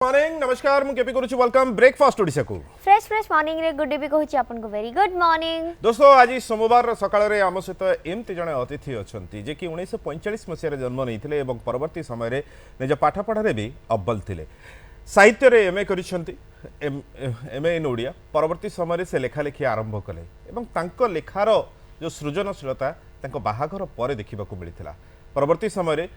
Morning नमस्कार मु KP करूछु welcome breakfast Odisha को फ्रेश फ्रेश मॉर्निंग रे गुड डे भी कहूची आपन को वेरी गुड मॉर्निंग दोस्तों आज सोमवार सकाळ रे आम सहित एमती जने अतिथि अछंती जे कि 1945 मसिया रे जन्म नैथिले एवं परवर्ती समय रे निज पाठ पढ़ा रे भी अव्वल थिले साहित्य रे एमए करिसंती एमए इन ओडिया परवर्ती समय रे से लेखा लेखि आरंभ कले एवं तांको लेखार जो सृजनशीलता तांको बाहाघर परे देखिबा को मिलिथिला परवर्ती समय रे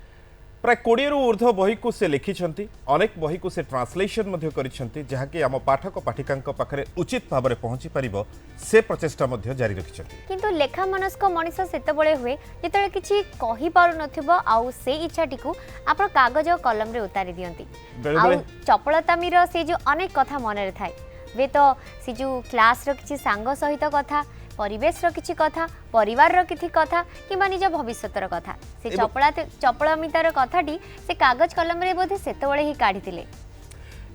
प्राय 20 रु ऊर्ध्व बही को से लिखिछंती अनेक बही को से ट्रांसलेशन मध्य करिछंती जहा कि आम पाठक पाठिकांक पाखरे उचित भाव में पहुंची परिबो से प्रचेष्टा मध्य जारी रखिछंती किंतु लेखा मनस्क मनीष सेतबळे हुए जेतळे किछि कहि पारु नथिबो आउ से इच्छाटी को आपण कागज और कलम रे उतारि दियंती आउ चपलतामीर से जो अनेक कथा मन रे थाए वे तो से जो क्लास रो किछि सांग सहित कथा परिवेश रो किछि कथा परिवार रो किछि कथा किबा निज भविष्यतर कथा से चपलमितार कथाटी से कागज कलम रे बोधे सेतबळे ही काढितिले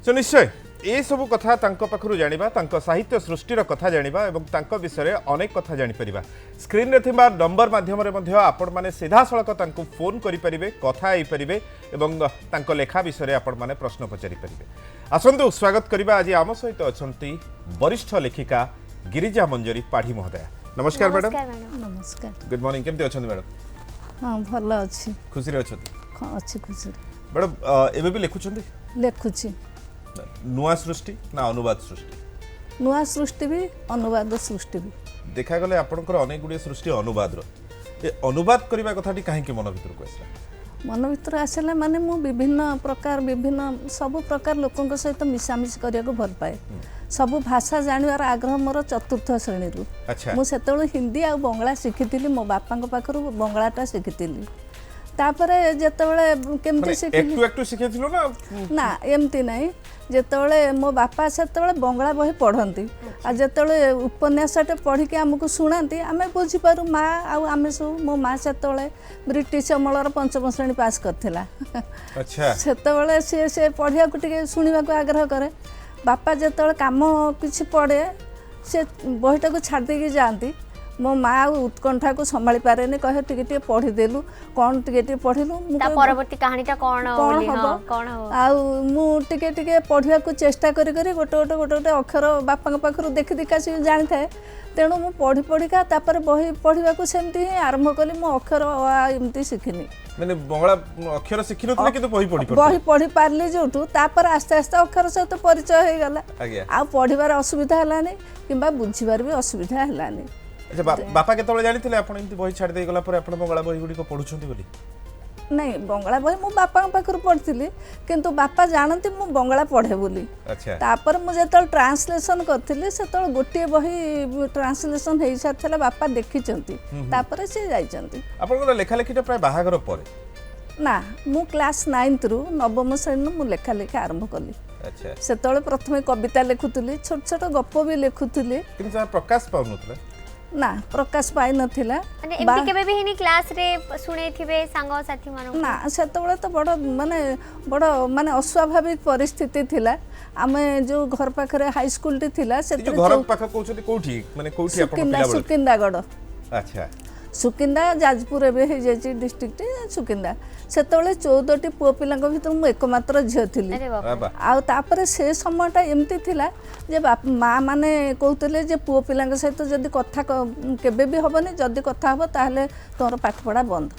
सो निश्चय ए सब कथा तांको पाखरु जानिबा तांको साहित्य सृष्टिर कथा जानिबा एवं तांको विषय अनेक कथा जानि परिबा स्क्रीन रे थिबा नंबर माध्यम रे मध्य आपण माने सीधा सळक तांको फोन करि परिबे कथा आइ परिबे एवं तांको लेखा विषय आपण माने प्रश्न पचारि परिबे आसंतु स्वागत करिबा आज आम सहित अछंती वरिष्ठ लेखिका गिरिजा मंजरी पाढ़ी महोदय नमस्कार मैडम नमस्कार गुड मॉर्निंग केमती अछंती मैडम हाँ भल अच्छी खुशी रे अछंती अच्छी खुशी मैडम एबे भी लिखुछंती लेखुची नुआ सृष्टि ना अनुवाद सृष्टि नुआ सृष्टि भी अनुवाद सृष्टि भी देखा गले आपनकर अनेक गुडी सृष्टि अनुवाद रो ए अनुवाद करबा कथाटी काहे के मन भीतर को आसला मन भीतर आसला माने मु विभिन्न सब प्रकार लोकन सहित मिसामिस करिया को भल पाए सब भाषा जानिवार आग्रह मोर चतुर्थ श्रेणी रु मु सेतବେଳେ हिंदी आ बंगला शिखितिली मो बापा को पाखरु बंगलाटा शिखितिली तापरे जेतବେଳେ केमती शिखिली एकटू शिखिथिलो ना एमती नाही जेतବେଳେ मो बापा सेतବେଳେ बंगला बही पढ़ंती आ जेतବେଳେ उपन्यासटे पढ़ी के हमकु सुनांती आमे बुझी पारु माँ आ आमे सब मो माँ सेतବେଳେ ब्रिटिश अमलर पंचम श्रेणी पास करथिला अच्छा सेतବେଳେ से पढ़िया को टिके सुनिबा को आग्रह करे बापा जेतବେଳେ काम किछि पड़े से बहीटा को छाड़ देके जाती मो माँ उत्कंठा को संभाली पारेनी कहे टिके टिके पढ़ी देलु कौन टिके पढ़िलु परवर्ती कहानीटा कौन आउ मु टिके टिके पढ़िया को चेष्टा करी करी गोटे अक्षर बापा पाखरु देखि देखा से जानि थाए तेणु मु पढ़ी पढ़िका तापर बही पढ़िबा को सेमती ही आरंभ कली मो अक्षर एमती शिखिनी माने बंगला अक्षर शिखि नथले किंतु बही पढ़ी पारली जोटू तापर आस्ते आस्ते अक्षर सहित परिचय हो गला आ पढ़िबार असुविधा हलानी किंबा बुझिबार भी असुविधा हलानी अच्छा बापा केतବେଳେ जानिथिले आपण एमती बही छाड़ दे गला पर आपण बंगला बही गुडी को पढुछंती बोली नहीं बंगला बही मो बापा पाखरु पढ़थिली किंतु बापा जानती मु बंगला पढ़े बोली अच्छा तापर मु जेतल ट्रांसलेशन करथिली सेतल गोटे बही ट्रांसलेशन हेई साथला बापा देखिचंती तापर से जाइचंती आपण को लेखा लेखिटा प्राय बाहागर परे ना मु क्लास 9th रु नवम श्रेणी मु लेखा लेखा आरंभ कली अच्छा सेतल प्रथमे कविता लेखुतली छोट छोट गप भी लेखुतली किंतु प्रकाश पाउनथले ना प्रकाश पाई नथिला माने एमती केबे भी हिनी क्लास रे सुने थिबे सांग साथी मानो ना सेतबळे तो बड़ माने अस्वाभाविक परिस्थिति थिला आमे जो घर पाखरे हाई स्कूल टी थिला से घर पाख कहउछथि कोठी माने कोठी आपण पिला बळ सुकिंदागड अच्छा सुकिंदा जाजपुर एबे हे जेची डिस्ट्रिक्ट सुकिंदा सेतबळे 14 टी पुओ पिलांक भितर मु एकमात्र झियो थिली आ तापरे से समयटा एमती थिला जे माँ माने कहतले जे पुओ पिलांक सहित जदी कथा केबे भी होबनी जदी कथा होबो ताहले तोर पाठ पढ़ा बंद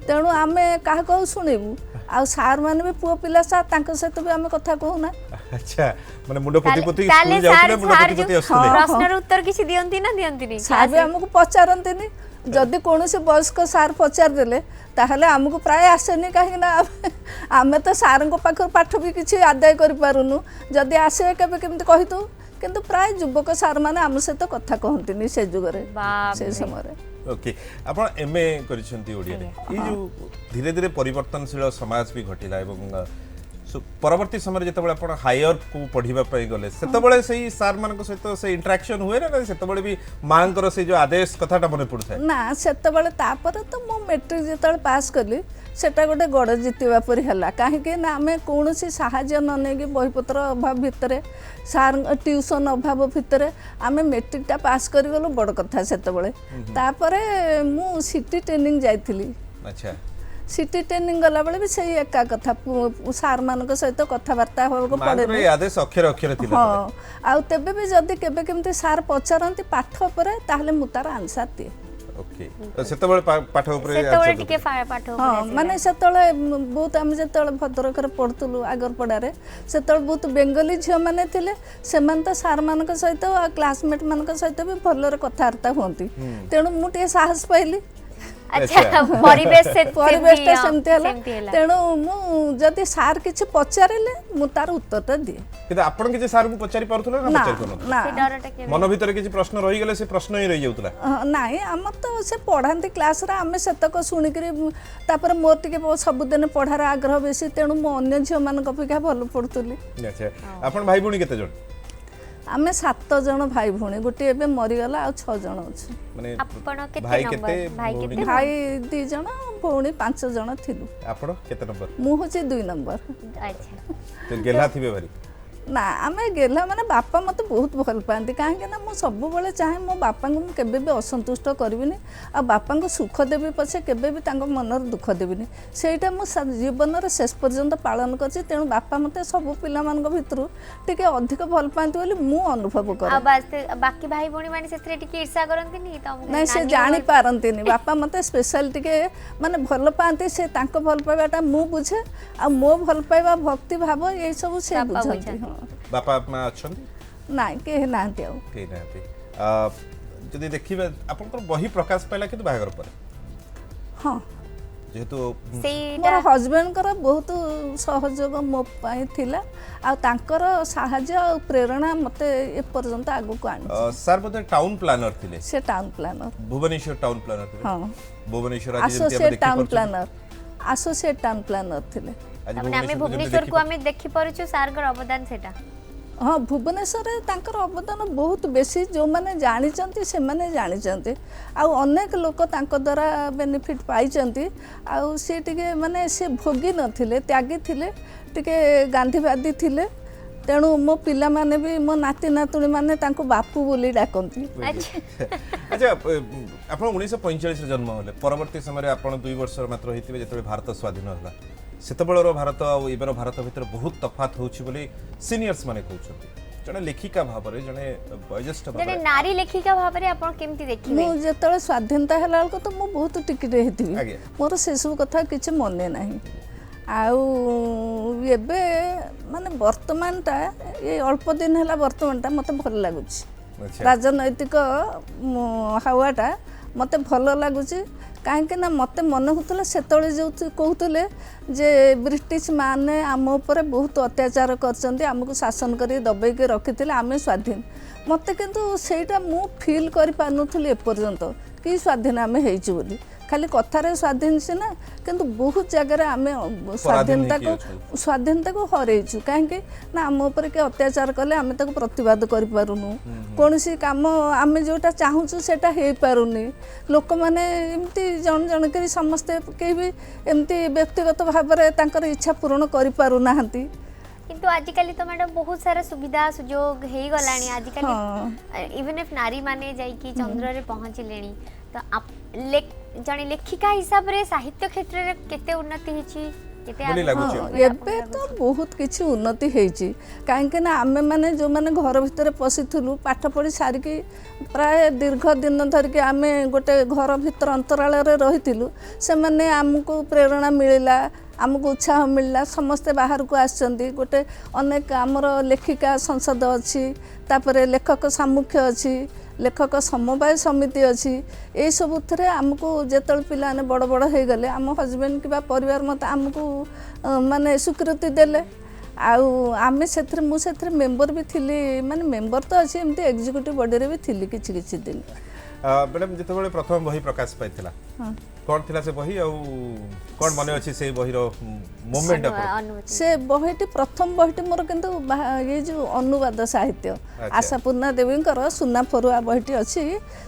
तेणु आमे काहा कहू शुणिबू आ सार माने भी पुओ पिला सा तांक सहित भी आमे कथा कहू ना अच्छा माने मुंडो पति पति स्कूल जाउतले मुंडो पति पति असले प्रश्नर उत्तर किछि दियंती ना दियंती नि सार भी हमकु पचारंती नि जदि कोनोसी वयस्क सार पचार देले ताहले हमकु प्राय आसेनी काहे ना आमे तो सार को पाखर पाठ भी किछि आदाय करि पारुनु जदि आसे केबे केमति कहितु किंतु प्राय युवक सार माने हम सहित कथा कहंती नि से जुगरे से समय रे ओके आपण एमए करिसंती ओडिया रे ई जो धीरे धीरे परिवर्तनशील समाज भी घटिला एवं परवर्ती समय जेतबळे आपण हायर को पढिबा पई गले सेतबळे सही सार मानक सहित से इंटरेक्शन हुए ना सेतबळे भी मांकर से जो आदेश कथाटा मने पडुथाय ना सेतबळे तापर तो मो मैट्रिक जेतबळे पास कली सेटा गोटे गड़ जितवा परी हला कहीं ना आम कौन साहाय्य न नहीं बहीपत्र अभाव भितर सार ट्यूशन अभाव भितर आम मेट्रिकटा पास करगलु बड़ कथा से मु सिटी ट्रेनिंग जाइथिली। अच्छा सिटी ट्रेनिंग गला बेले भी सेही एका कथा सार मानक सहित कथबार्ता होबको पड़े मानकर आदेश अक्षर अक्षर थिला हाँ आ तेबे भी जदि केबे केमती सार पचारती पाठ उपरे ताहले मु तार आंसर दिए ओके तो सेतबेले पाठ ऊपर सेतबेले टिके पाठ हाँ माने सेतबेले बहुत आम जेतबेले भद्रक रे पढतुलु आगर पड़ारे सेतबेले बहुत बेंगली झियो माने थिले सेमान तो सार मानक सहित आ क्लासमेट मानक सहित भी भलरे कथबार्ता होंती तेणु मु टिके साहस पाइली अच्छा परिवेशटा सेमती हला तेणु मु जदि सार किछि पचारिले मु तार उत्तरटा दिए किंतु आपण किछि सार को पचारि परथुले ना पचारि करनो ना से डरटा के मन भीतर किछि प्रश्न रहि गेले से प्रश्न ही रहि जाउतला नाई हम तो से पढ़ाती क्लास रे आमे सेतक सुनिकरी तापर मोर टिके सबुदिन पढ़ार आग्रह बेसी तेणु मो अन्य झियो मानक अपेक्षा भल पढ़तुली अच्छा आपण भाई भूणी केते जण आमे 7 जण भाई भूणी गोटे एबे मरि गला आ 6 जण अछि माने आपण केते भाई नंबर केते भाई केते भाई 2 जण भूणी 5 जण थिलु आपण केते नंबर मु होची 2 नंबर अच्छा तो गेला थिबे भारी ना आमे गेला माने बापा मते बहुत भल पांती काहे ना मु सब बेले चाहे मो बापा को मु केबे भी असंतुष्ट करबिनी आ बापा को सुख देबी पछे केबे भी तांको मनर दुख देबिनी सेटा मु जीवन रे शेष पर्यंत पालन करछि तेनु बापा मते सब पिला मान भितरु टिके अधिक भल पांती बोली मु अनुभव कर आ बाकी भाई भौणी माने सेथरे टिके ईर्ष्या करंती नी तम नहीं से जानी पारंती नी बापा मते स्पेशल टिके माने भल पांती से तांको भल पाइबाटा मु बुझे आ मो भल पाइबा भक्ति भाव ए सब से बुझंती बापा मां अछंती नाइ के नांती आउ के नांती जदि देखिबे आपनकर बही प्रकाश पाइला किंतु बाहागर पर हां जेहेतु मोर हजबैंड कर बहुत सहयोग मो पाई थिला आ तांकर सहायता आ प्रेरणा मते ए पर्यंत आगु को आनी सर बोधे टाउन प्लानर थिले से town planner Bhubaneswar town planner थिले हां भुवनेश्वर आज जेंति associate town planner associate town planner थिले माने हमें भुवनेश्वर को हमें देखि परछु सार कर अवदान सेटा हाँ भुवनेश्वर तांकर अवदान बहुत बेसी जो माने जानिचंती से माने जानिचंती आ अनेक लोक तांको द्वारा बेनिफिट पाइचंती आ से टिके माने से भोगी नथिले त्यागी थिले टिके गांधीवादी थिले तेणु मो पिला माने भी मो नाती नातुणी माने तांको बापू बोली डाकंती अच्छा आपण 1945 जन्म होले परवर्ती समय आपण 2 वर्ष मात्र हेतिबे जेतबे भारत स्वाधीन होला सेतबेलर भारत आ एबेर भारत भितर बहुत तफात होउछि बोली सीनियर्स माने कहउछन्ती जने लेखिका भाबरे जने वयोज्येष्ठ भाबरे जने नारी लेखिका भाबरे आपण केमती देखिबे मु जेतले स्वाधीनता होला को तो मु बहुत टिकट हेतिबी मोर से सब कथा किछ मने नाही आउ एबे माने वर्तमानटा ये अल्प दिन हला वर्तमानटा मते भल लागुछि राजनैतिक हावाटा मते भल लागुछि कहीं ना मत मन होता से जो कहते जे ब्रिटिश माने आम उपर बहुत अत्याचार करमको शासन कर दबे रखी आम स्वाधीन मत किंतु सेटा मु फील कर पानुथली एपर्यंत कि स्वाधीन आम होली खाली कथार स्वाधीन सीना किंतु बहुत जगह आम स्वाधीनता को हरइचु कहीं ना आम उपर के अत्याचार कले आम तक प्रतिवाद करूँ कौन सी कम आम जोटा चाहूँ से हो पारुनी लोक मैंने एमती जन जन कर समस्ते कहीं भी एमती व्यक्तिगत भाव में इच्छा पूरण करूना किंतु आजिकल तो मैडम बहुत सारा सुविधा सुजोग हो गलानी आजिकल इवन इफ नारी माने जाइकी चंद्र रे पहुँचले तो आप जने लेखिका हिसाब रे साहित्य क्षेत्र रे केते उन्नति हिची एबे तो बहुत किसी उन्नति होती कहीं ना आम मैंने जो मैंने घर भितर पशिलु पाठ पढ़ी सारिकी प्राय दीर्घ दिन धरिकी आम गोटे घर भितर अंतराल रही से मैंने आमको प्रेरणा मिलला आमको उत्साह मिलला समस्ते बाहर को आसछंती गोटे अनेक आमर लेखिका संसद अच्छी तापरे लेखक सामुख्य अच्छी लेखक समवाय समिति अच्छी ये सब थे आमको जिते पिला बड़ बड़ हो गले आम हजबैंड कि परिवार मत आमको माने स्वीकृति देले आम से मुझे मेम्बर भी थी माने मेम्बर तो अच्छी एमती एग्जीक्यूटिव बॉडी रे भी थी किछि दिन मैडम जिते प्रथम बही प्रकाश पाइला कौन थिला से बही कौन मन अच्छी से बही मोमेंट से बहीटी प्रथम बहीटी मोर किंतु ये जो अनुवाद साहित्य आशापूर्णा देवी सुना फरुआ बहीटी अच्छी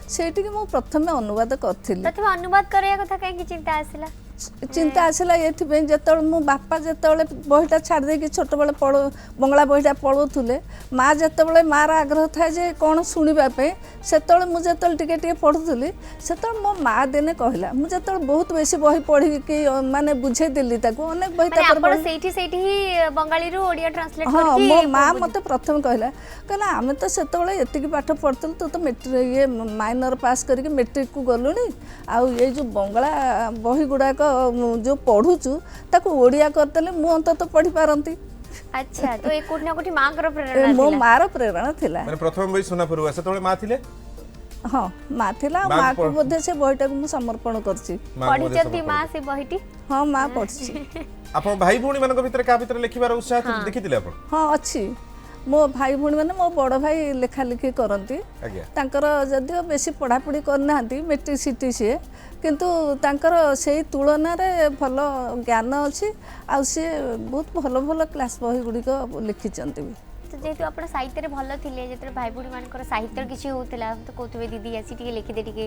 से प्रथम अनुवाद करथिली प्रथम अनुवाद करया कथा काहे चिंता आसिला ଚିନ୍ତା ଆସିଲା ଏଥିପାଇଁ ଯେତେବେଳେ ମୋ ବାପା ଯେତେବେଳେ ବହିଟା ଛାଡ଼ି ଦେଇକି ଛୋଟବେଳେ ବଙ୍ଗଳା ବହିଟା ପଢ଼ୁଥିଲେ ମା ଯେତେବେଳେ ମାର ଆଗ୍ରହ ଥାଏ ଯେ କ'ଣ ଶୁଣିବା ପାଇଁ ସେତେବେଳେ ମୁଁ ଯେତେବେଳେ ଟିକେ ଟିକେ ପଢ଼ୁଥିଲି ସେତେବେଳେ ମୋ ମା ଦିନେ କହିଲା ମୁଁ ଯେତେବେଳେ ବହୁତ ବେଶୀ ବହି ପଢ଼ିକି ମାନେ ବୁଝେଇଦେଲି ତାକୁ ଅନେକ ବହି ତାପରେ ସେଇଠି ହିଁ ବଙ୍ଗାଳୀରୁ ଓଡ଼ିଆ ଟ୍ରାନ୍ସଲେଟ୍ ହଁ କରିକି ମୋ ମା ମୋତେ ପ୍ରଥମେ କହିଲା ଆମେ ତ ସେତେବେଳେ ଏତିକି ପାଠ ପଢ଼ୁଥିଲୁ ତୁ ତ ଇଏ ମାଇନର ପାସ୍ କରିକି ମେଟ୍ରିକକୁ ଗଲୁଣି ଆଉ ଏଇ ଯେଉଁ ବଙ୍ଗଳା ବହି ଗୁଡ଼ାକ ଯେଉଁ ପଢ଼ୁଛୁ ତାକୁ ଓଡ଼ିଆ କରିଦେଲେ ମୁଁ ଅନ୍ତତଃ ପଢ଼ିପାରନ୍ତି। ଆଚ୍ଛା ତ ଏ କୋଠି ନା କୋଠି ମାଙ୍କର ପ୍ରେରଣା ମୋ ମାର ପ୍ରେରଣା ଥିଲା। ମାନେ ପ୍ରଥମ ବହି ସୁନାପୁର ସେତେବେଳେ ମା ଥିଲେ? ହଁ ମା ଥିଲା ଆଉ ମାକୁ ବୋଧେ ସେ ବହିଟାକୁ ମୁଁ ସମର୍ପଣ କରିଛି। ପଢ଼ିଛନ୍ତି ମା ସେ ବହିଟି? ହଁ ମା ପଢ଼ିଛି। ଆପଣ ଭାଇ ଭଉଣୀ ମାନଙ୍କ ଭିତରେ କାହା ଭିତରେ ଲେଖିବାର ଉତ୍ସାହ ଦେଖିଥିଲେ ଆପଣ? ହଁ ଅଛି ମୋ ଭାଇ ଭଉଣୀ ମାନେ ମୋ ବଡ଼ ଭାଇ ଲେଖାଲେଖି କରନ୍ତି ତାଙ୍କର ଯଦିଓ ବେଶୀ ପଢ଼ାପଢ଼ି କରିନାହାନ୍ତି ମେଟ୍ରିକ ସିଟି ସିଏ କିନ୍ତୁ ତାଙ୍କର ସେଇ ତୁଳନାରେ ଭଲ ଜ୍ଞାନ ଅଛି ଆଉ ସିଏ ବହୁତ ଭଲ ଭଲ କ୍ଲାସ୍ ବହି ଗୁଡ଼ିକ ଲେଖିଛନ୍ତି ବି। ଯେହେତୁ ଆପଣ ସାହିତ୍ୟରେ ଭଲ ଥିଲେ ଯେତେବେଳେ ଭାଇ ଭଉଣୀ ମାନଙ୍କର ସାହିତ୍ୟ କିଛି ହଉଥିଲା ତ କହୁଥିବେ ଦିଦି ଆସି ଟିକେ ଲେଖିଦେ ଟିକେ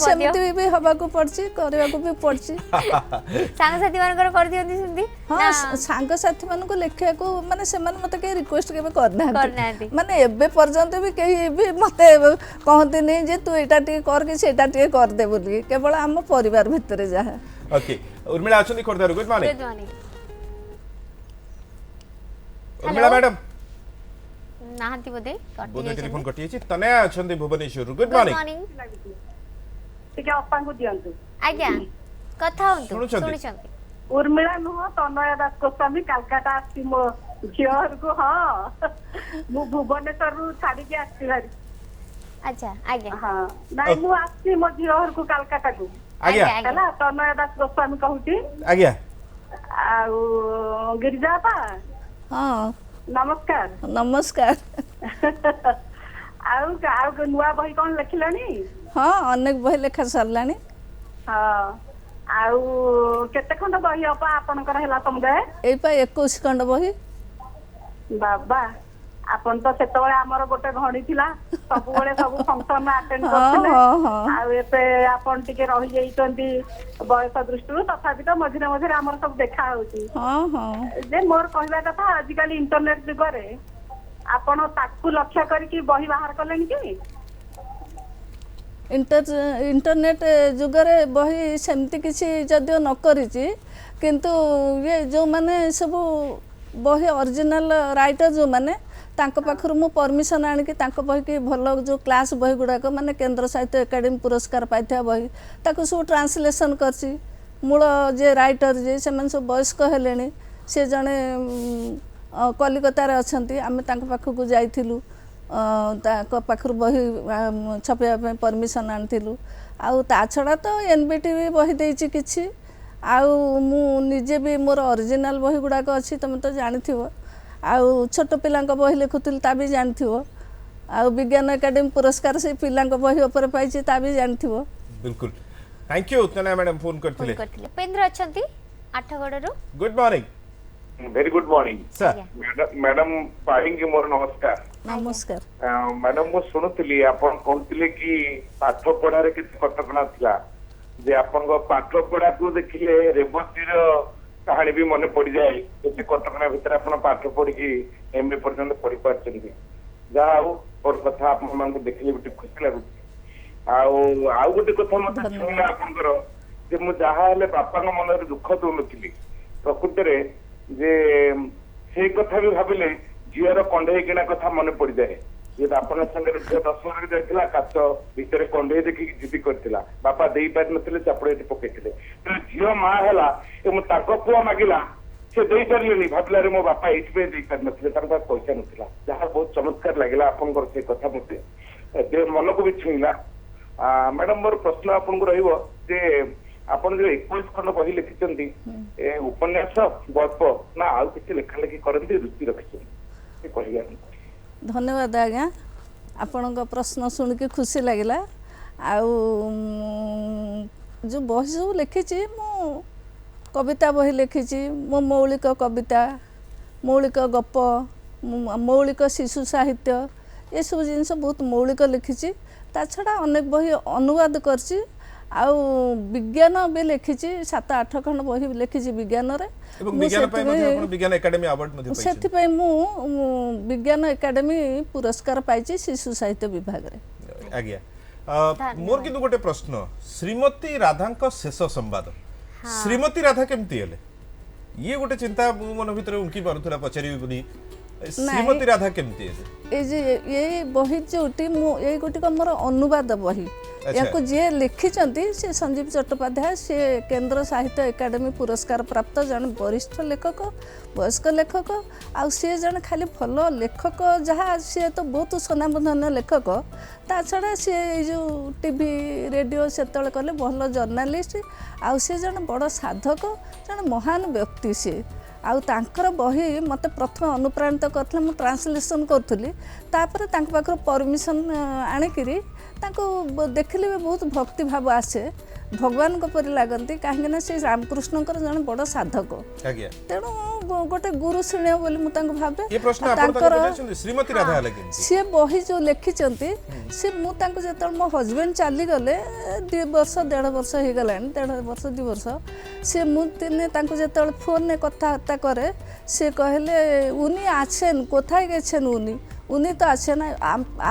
ସେମିତି ବି ହବାକୁ ପଡୁଛି କରିବାକୁ ବି ପଡୁଛି। ସାଙ୍ଗସାଥି ମାନଙ୍କର କରିଦିଅନ୍ତି ସେମିତି? ହଁ ସାଙ୍ଗସାଥି ମାନଙ୍କୁ ଲେଖିବାକୁ ମାନେ ସେମାନେ ମତେ କେହି ରିକ୍ୱେଷ୍ଟ କେବେ କରିନାହାନ୍ତି ମାନେ ଏବେ ପର୍ଯ୍ୟନ୍ତ ବି କେହି ବି ମତେ କହନ୍ତିନି ଯେ ତୁ ଏଇଟା ଟିକେ କର କି ସେଇଟା ଟିକେ କରିଦେ ବୋଲି କେବଳ ଆମ ପରିବାର ଭିତରେ ଯାହା। ଓକେ ଉର୍ମିଳା ଅଛନ୍ତି ଖୋର୍ଦ୍ଧାରୁ ଗୁଡ୍ ମର୍ଣ୍ଣିଂ। उर्मिला मैडम नाहंती बोधे बोधे टेलीफोन कटि छि तनया अछंती भुवनेश्वर गुड मॉर्निंग ठीक है अप्पा को दियंतु आज्ञा कथा होंतु सुनिछंती उर्मिला नुह तनया दास गोस्वामी कलकत्ता आसी मो झियर को हां मु भुवनेश्वर रु छाडी के आसी भारी। अच्छा आज्ञा हां नाही मु आसी मो झियर को कलकत्ता को आज्ञा हला तनया दास गोस्वामी कहूची आज्ञा आ गिरिजा पा हाँ नमस्कार नमस्कार आउ नुआ बही कौन लिखिलानी? हाँ अनेक बही लेखा सरलानी। हाँ आउ केते खंड बही अपा आपनकर हैला समुदाय? एई पा 21 खंड बही। बाबा आपन तो सेतबळे हमर गोटे घणी थिला सब बळे सब फंक्शन अटेंड करथिले आ एते आपन टिके रहि जाइतंती बयस दृष्टि तथापि तो मझिरे मझिरे हमर सब देखा होची। हां हां जे मोर कहला कथा आजिकल इंटरनेट जुगरे आपन ताकू लक्ष्य करके बही बाहर करलेनी कि? इंटरनेट जुगरे बही सेमती किसी जदियो न करिछि किंतु ये जो माने सब बही ओरिजिनल राइटर जो माने तांको पाखरु मु परमिशन आनिकी तांको बही की भल जो क्लास बही गुड़ाक माने केंद्र साहित्य एकेडमी पुरस्कार पाइथा बही ताको सब ट्रांसलेशन करछि मूल जे राइटर जे सेमन सब वयस्क हेलेनी से जने कलिकता रे अछंती आमे तांको पाखकु जाइथिलु ताको पाखरु बही छपया पे परमिशन आनथिलु आ ता छडा तो एनबीटीवी बही देछि किछि आ मु निजे भी मोर ओरिजिनल बही गुड़ाक अछि तमे तो जानिथिबो आउ छोट पिलांक बही लिखुथिल ता भी जानिथिबो आउ विज्ञान एकेडमी पुरस्कार से पिलांक बही ऊपर पाइछि ता भी जानिथिबो। बिल्कुल थैंक यू तना मैडम फोन करथिले उपेंद्र अछंती आठगडरु good morning very good morning sir madam पाहिंग मोर नमस्कार नमस्कार मैडम मु सुनुतली आपण कहतिले कि पाठ पढारे किछ कटकणा थिला जे आपण को पाठ पढा को देखिले रेवती रो कहानी भी मन पड़ जाए एते कटकणा भीतर आपण पाठ पढी कि एमए पर्यंत पढी पारछन्ती जा और कथा आपण मन देखिले बिट खुशी लागु आउ गोटे कथा मत सुनिला आपनकर जे मु जहा हले बापा को मन रे दुख दोनथिली प्रकृति रे जे से कथा भी भाबिले झीर कंढे किना कथा मन पड़ जाए जे आपण संगे 10 वर्ष जाइतिला काच भीतर कंढे देखि जिद्दी करतिला बापा देई पार नथिले चापड़े पकेतिले तो झील मां हला एम ताको पुआ मागिला से देई परलेनी भाबला रे मो बापा एट पे देई पार नथिले तांका पैसा नथिला जहा बहुत चमत्कार लागिला आपनकर से कथा मते दे मन को भी छुईला मैडम मोर प्रश्न आपन को रहइबो जे आपण जो 21 खंड बही लिखिचंती ए उपन्यास गल्प ना आउ किछ लेखा लेखि करंती रुचि रखिछन कहिया। धन्यवाद आज्ञा आपण प्रश्न सुन के खुशी लगिला आउ जो बही सब लिखी मु कविता बही लिखी मो मौलिक कविता मौलिक गप मौलिक शिशु साहित्य ये सब जिनस बहुत मौलिक लिखी ତା ଛଡ଼ା ଅନେକ ବହି ଅନୁବାଦ କରିଛି ଆଉ ବିଜ୍ଞାନ ବି ଲେଖିଛି 7-8 ଖଣ୍ଡ ବହି ଲେଖିଛି ବିଜ୍ଞାନରେ ଏବଂ ବିଜ୍ଞାନ ପାଇଁ ମଧ୍ୟ ଆପଣ ବିଜ୍ଞାନ ଏକାଡେମୀ ଆୱାର୍ଡ ମଧ୍ୟ ପାଇଛନ୍ତି ସେଥିପାଇଁ ମୁଁ ବିଜ୍ଞାନ ଏକାଡେମୀ ପୁରସ୍କାର ପାଇଛି ଶିଶୁ ସାହିତ୍ୟ ବିଭାଗରେ ଆଜ୍ଞା मोर किंतु गोटे प्रश्न श्रीमती राधांक शेष संवाद श्रीमती राधा केमती हेले ये गोटे चिंता मन भीतर उनकी पारुथला पचारि बोली श्रीमती राधा केमती हेले ये बही जोटी मु ये गोटी मोर अनुवाद बही याको जे लिखिचंती से संजीव चट्टोपाध्याय से केंद्र साहित्य एकाडेमी पुरस्कार प्राप्त जन वरिष्ठ लेखक वयस्क लेखक आ सी जन खाली भल लेखक जहाँ सी तो बहुत सुनामधन्य लेखक ता छड़ा सी जो टीवी रेडियो से कले भल जर्नालीस्ट आ सी जन बड़ साधक जन महान व्यक्ति सी आउ तांकर बही मते प्रथम अनुप्राणित करथिले मु ट्रांसलेशन करथुली तापर तांक पाखर परमिशन आनिकिरी तांको देखिले भी बहुत भक्ति भाव आसे भगवान को परि लागंती काहेकि से रामकृष्णकर जन बड़ साधक तेणु गोटे गुरु श्रेणी बोली मु तांको भाबे ये प्रश्न आपण तांको श्रीमती राधा लगे से बही जो लिखिचंती से मु तांको जेतल मो हस्बैंड चाली गले 2 वर्ष 1.5 वर्ष हे गलान 1.5 वर्ष 2 वर्ष से मु तिने तांको जेतल फोन ने कथा करे से कहले उनी आछेन कोथाय गेछेन उनी तो आछे ना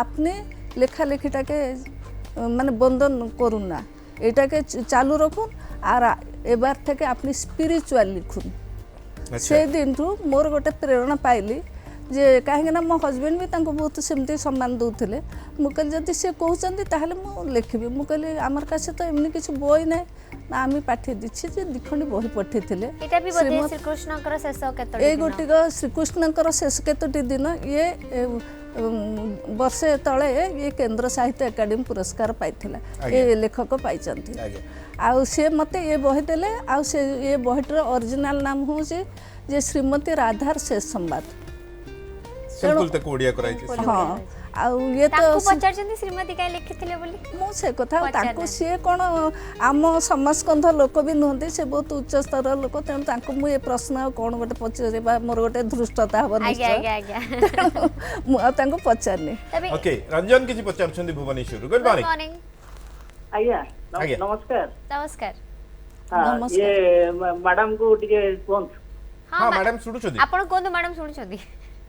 आपने लेखा लेखिटाके माने बंधन करुन ना एटाके चालू रखुन और एबार थे अपनी स्पिरिचुअल लिखुन से दिन ठू मोर गोटे प्रेरणा पाइली जे कहीं मो हस्बैंड भी तांको बहुत सेमती सम्मान दौले मुझे जदि सी कहते ताहले मु लिखी मुझे आमर का तो एमनी किसी बही ना ना आम पाठी दीची जे दिखंडी बही पठे ये गोटिक श्रीकृष्णकर शेष केतोटी दिन ये वर्षे तले ये केंद्र साहित्य एकाडेमी पुरस्कार पाइथिला ये लेखक पाइचंती आउ से मते ये बही देले आउ से ये बहीटर ओरिजिनल नाम हो जे श्रीमती राधार शेष संवाद सिंपल तक ओडिया कराई छी हां आउ ये तो पचारचंती श्रीमती काय लिखिथिले बोली मो से कथा ताको से कोन आम समाजकंध लोक भी नहंती से बहुत उच्च स्तर लोक तेन ताको मु ये प्रश्न कोन गोटे पचारेबा मोर गोटे धृष्टता हो निश्चय आज्ञा मु ताको पचारनी ओके रंजन किछि पचारचंती भुवनेश्वर गुड मॉर्निंग आज्ञा नमस्कार नमस्कार ये मैडम को टिके कोन हां मैडम सुडुछोदी आपण कोन मैडम सुडुछोदी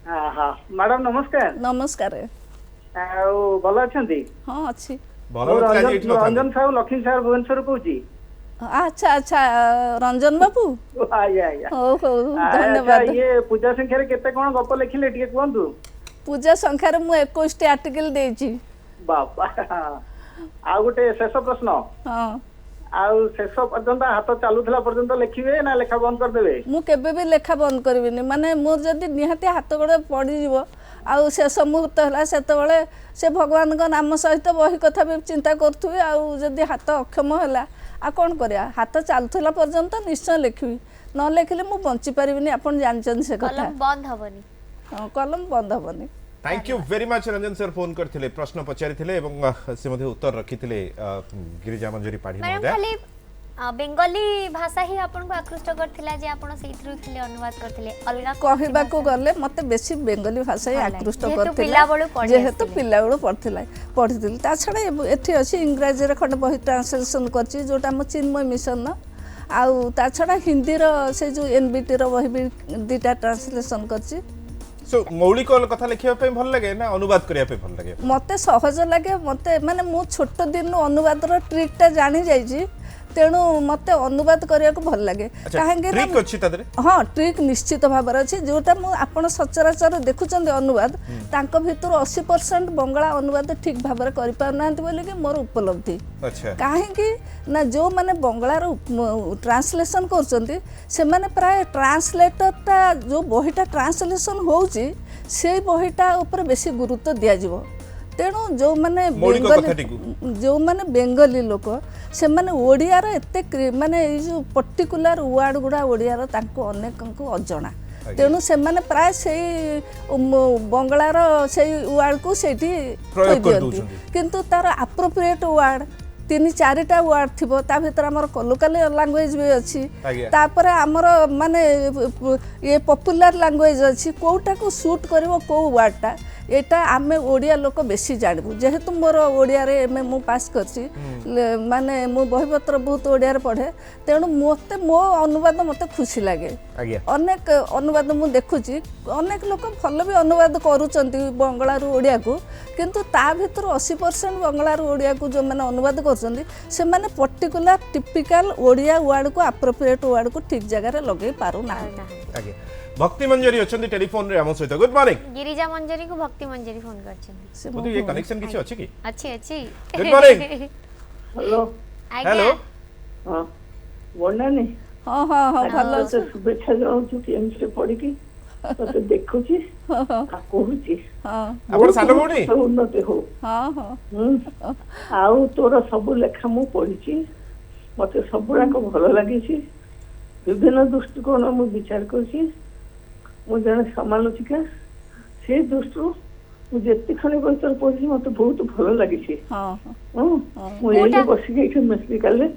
हां हां मैडम नमस्कार नमस्कार आउ भल अछंती हां अछि भलो रंजन साहब लक्ष्मी साहब भुवनेश्वर कहूची अच्छा अच्छा रंजन बाबू आया आया हो हो धन्यवाद ये पूजा संख्या रे केते कोन गप लिखिले टिके कोंतु पूजा संख्या रे मु 21 टी आर्टिकल देछि बाबा आ गोटे शेष प्रश्न हां आउ शेष पर्यंत हाथ चालुथला पर्यंत लिखिबे ना लेखा बंद कर देबे मु केबे भी लेखा बंद करबिनी माने मोर जदी निहाती हाथ गोड़े पड़ी जीवो आउ शेष मुहूर्त हला सेतबेले से भगवान को नाम सहित बही कथा भी चिंता करथुई आउ जदी हाथ अक्षम हला आ कोन करिया हाथ चालुथला पर्यंत निश्चय लिखिबी न लिखिले मु बंची परिबिनी आपण जानचन से कथा कलम बंद हबनी हां कलम बंद हबनी thank you very much Ranjan sir phone करथिले प्रश्न पचारिथिले एवं से मध्ये उत्तर रखिथिले गिरिजा मंजरी पाढ़ी महोदय खाली बेंगली भाषा ही आपन को आकृष्ट करथिला जे आपन सेइथरु खाली अनुवाद करथिले अलगा कहबा को गले मते बेसी बेंगली भाषा ही आकृष्ट करथिला जेहेतु पिला बेलु पढ़िथिल ता छडा एठी अछि इंग्रजी रे खंड बही ट्रांसलेशन करछि जोटा हम चिन्मय मिशन न आउ ता छडा हिंदी रो से जो एनबीटी रो बही भी दुटा ट्रांसलेशन करछि सो मौलिक कथा लिखिया पे भल लागे ना अनुवाद करिया पे भल लागे मते सहज लागे मते माने मु छोट दिन अनुवाद रो ट्रिक ता जानि जाई छी तेणु मते अनुवाद करिया को भल लागे काहेंगे ट्रिक अछि तदरे हां ट्रिक निश्चित भाबर अछि जोटा मु आपण सचराचर देखुचंदी अनुवाद तांको भितर 80% बंगला अनुवाद ठीक भाबर करि पारनांती बोली कि मोर उपलब्धि अच्छा काहेकि ना जो माने बंगला रो ट्रांसलेशन करचंती से माने प्राय ट्रांसलेटर ता जो बहिटा ट्रांसलेशन होउची से बहिटा ऊपर बेसी गुरुत्व दिया जिवो तेणु जो माने बेंगली लोक से माने ओडिया रो एते माने जो पर्टिकुलर वर्ड गुडा ओडिया रो तांको अनेक को अजणा तेणु से माने प्राय से बंगला रो से वर्ड को सेठी प्रयोग कर दोछन किंतु तार एप्रोप्रिएट वर्ड 3-4टा वर्ड थिबो ता भीतर हमर लोकल लैंग्वेज भी अछि तापर हमर माने ये पॉपुलर लैंग्वेज अछि कोटा को सूट करबो को वर्डटा ଏଇଟା ଆମେ ଓଡ଼ିଆ ଲୋକ ବେଶୀ ଜାଣିବୁ ଯେହେତୁ ମୋର ଓଡ଼ିଆରେ ଏମ୍ ଏ ମୁଁ ପାସ୍ କରିଛି ମାନେ ମୁଁ ବହିପତ୍ର ବହୁତ ଓଡ଼ିଆରେ ପଢ଼େ ତେଣୁ ମୋତେ ମୋ ଅନୁବାଦ ମୋତେ ଖୁସି ଲାଗେ ଅନେକ ଅନୁବାଦ ମୁଁ ଦେଖୁଛି ଅନେକ ଲୋକ ଭଲ ବି ଅନୁବାଦ କରୁଛନ୍ତି ବଙ୍ଗଳାରୁ ଓଡ଼ିଆକୁ କିନ୍ତୁ ତା ଭିତରୁ 80% ବଙ୍ଗଳାରୁ ଓଡ଼ିଆକୁ ଯେଉଁମାନେ ଅନୁବାଦ କରୁଛନ୍ତି ସେମାନେ ପର୍ଟିକୁଲାର ଟିପିକାଲ ଓଡ଼ିଆ ୱାର୍ଡକୁ ଆପ୍ରୋପ୍ରିଏଟ୍ ୱାର୍ଡକୁ ଠିକ୍ ଜାଗାରେ ଲଗେଇ ପାରୁନାହାନ୍ତି। भक्ति मंजरी अछंती टेलीफोन रे हम सहित गुड मॉर्निंग गिरिजा मंजरी को भक्ति मंजरी फोन करछंती बोलू ये कनेक्शन किछ अछि की अच्छी गुड मॉर्निंग हेलो हेलो हां वंदनी हां हां हां भलो से शुभेच्छा जणाउछु कि एम से पढी की तो देखुची कहूची हां आपण सानो भौणी उन्नति हो हां हां आउ तोर सब लेखा मु पढिची मते सबुरा को भलो लागिची विभिन्न दृष्टिकोण मु विचार करची मु जने समालोचिका से दृष्टि मु जेति खने बचर पढी मते बहुत भलो लागिची हां मु एले बसी के मछली काले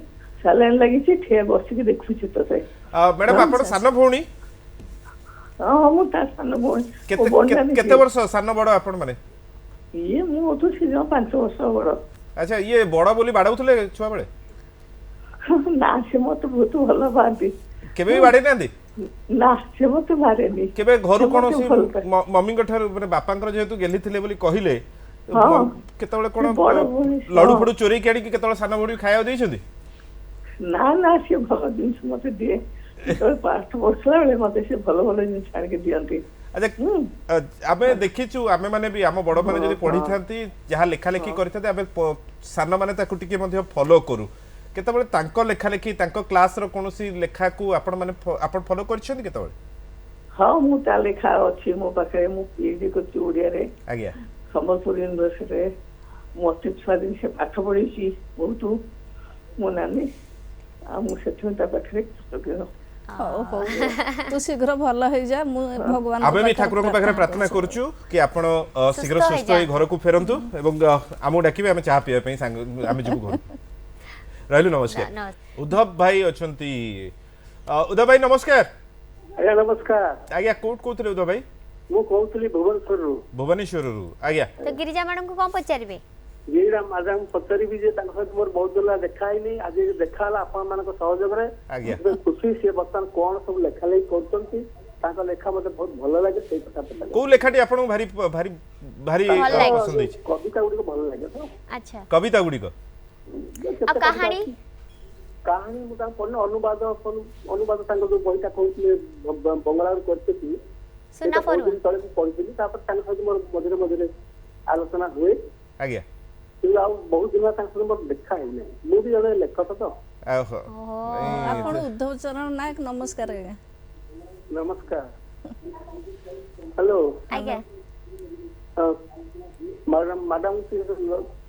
सालान लागिची ठे बसी के देखुची तते मैडम आपण सानो भौणी हां मु ता सानो भौणी केते वर्ष सानो बड़ आपण माने ये मु तो से 5 वर्ष बड़ अच्छा ये बड़ बोली बाडौथले छुआ बेले ना से मत बहुत भलो बांती केबे भी बाडे नांदी ना से मत मारेनी केबे घर कोनोसी मम्मी गठार माने बापांकर जेहेतु गेली थिले बोली कहिले केतबेले कोन लडू फडू चोरी केडी कि केतबेले साना बडी खाया देइछंदी ना ना से भलो दिन मते दिए तो पाठ वर्षला बेले मते से भलो भलो दिन छाड़ के दियंती अच्छा आमे देखिछु आमे माने भी आम बड़ माने जदी पढी थांती जहा लेखा लेखी करथते आमे साना माने ताकु टिके मध्ये फॉलो करू केतबेले तांको लेखा लेखी तांको क्लास रो कोनोसी लेखा को आपण माने आपण फॉलो करछंदी केतबेले हां मु ता लेखा अछि मो पाखे मु पीएचडी करछि ओडिया रे आज्ञा संबलपुर यूनिवर्सिटी रे मोते छुआ दिन से पाठ पढिछि बहुत मो नानी आ मु सेठन ता पाखे हो तू शीघ्र भल हो जा मु भगवान आबे भी ठाकुर को पाखरे प्रार्थना करछु कि आपण शीघ्र सुस्थ होई घर को फेरंतु एवं आमु डाकिबे हम चाह पिए पई संग हम जिबु घर रहलु नमस्कार उद्धव भाई अछंती उद्धव भाई नमस्कार आज्ञा नमस्कार आज्ञा कोट कोथले उद्धव भाई मु कहउतली भुवनेश्वर रु आज्ञा तो गिरिजा मैडम को कोन पचारिबे गिरिजा मैडम पचारि भी जे तान सहित मोर बहुत दिन देखा आइनी आज देखाला आपण मानको सहयोग रे आज्ञा खुशी से बर्तन कोन सब लेखा लेखी करछंती ताका लेखा मते बहुत भलो लागे सेई कथा पता को लेखाटी आपण भारी भारी भारी पसंद अछि कविता गुडी को भलो लागे तो अच्छा कविता गुडी को आ कहानी कहानी मुता पन्ने अनुवाद तांको जो बहिता कहउतले बंगला रो करते की सुना फरु तळे पढिली तापर तांको सहित मोर मधुरे मधुरे आलोचना हुए आज्ञा आ बहुत दिन तांको मोर देखा है मु भी जने लेखक तो ओहो आपण उद्धव चरण नायक नमस्कार आज्ञा नमस्कार हेलो आज्ञा मैडम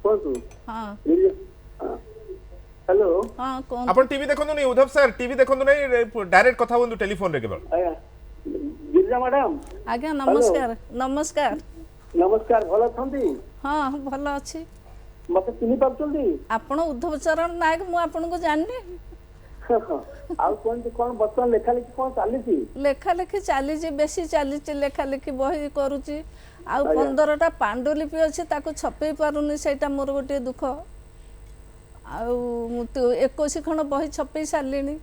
कोन हां हेलो हां कोन आपण टीवी देखंदु नै उद्धव सर टीवी देखंदु नै डायरेक्ट कथा बंदु टेलीफोन रे केवल आया गिरिजा मैडम आज्ञा नमस्कार नमस्कार नमस्कार भलो छंती हां भलो अछि मते चिनी पाछंती आपण उद्धव चरण नायक मु आपण को जाननी आउ कोन बर्तन लेखा लेखी कोन चाली छी लेखा लेखी चाली छी बेसी चाली छी लेखा लेखी बही करूची आउ 15टा पांडुलिपि अछि ताको छपे पारुनी सेटा मोर गोटे दुख आउ मु तो 21 खण बही छपे सालिनी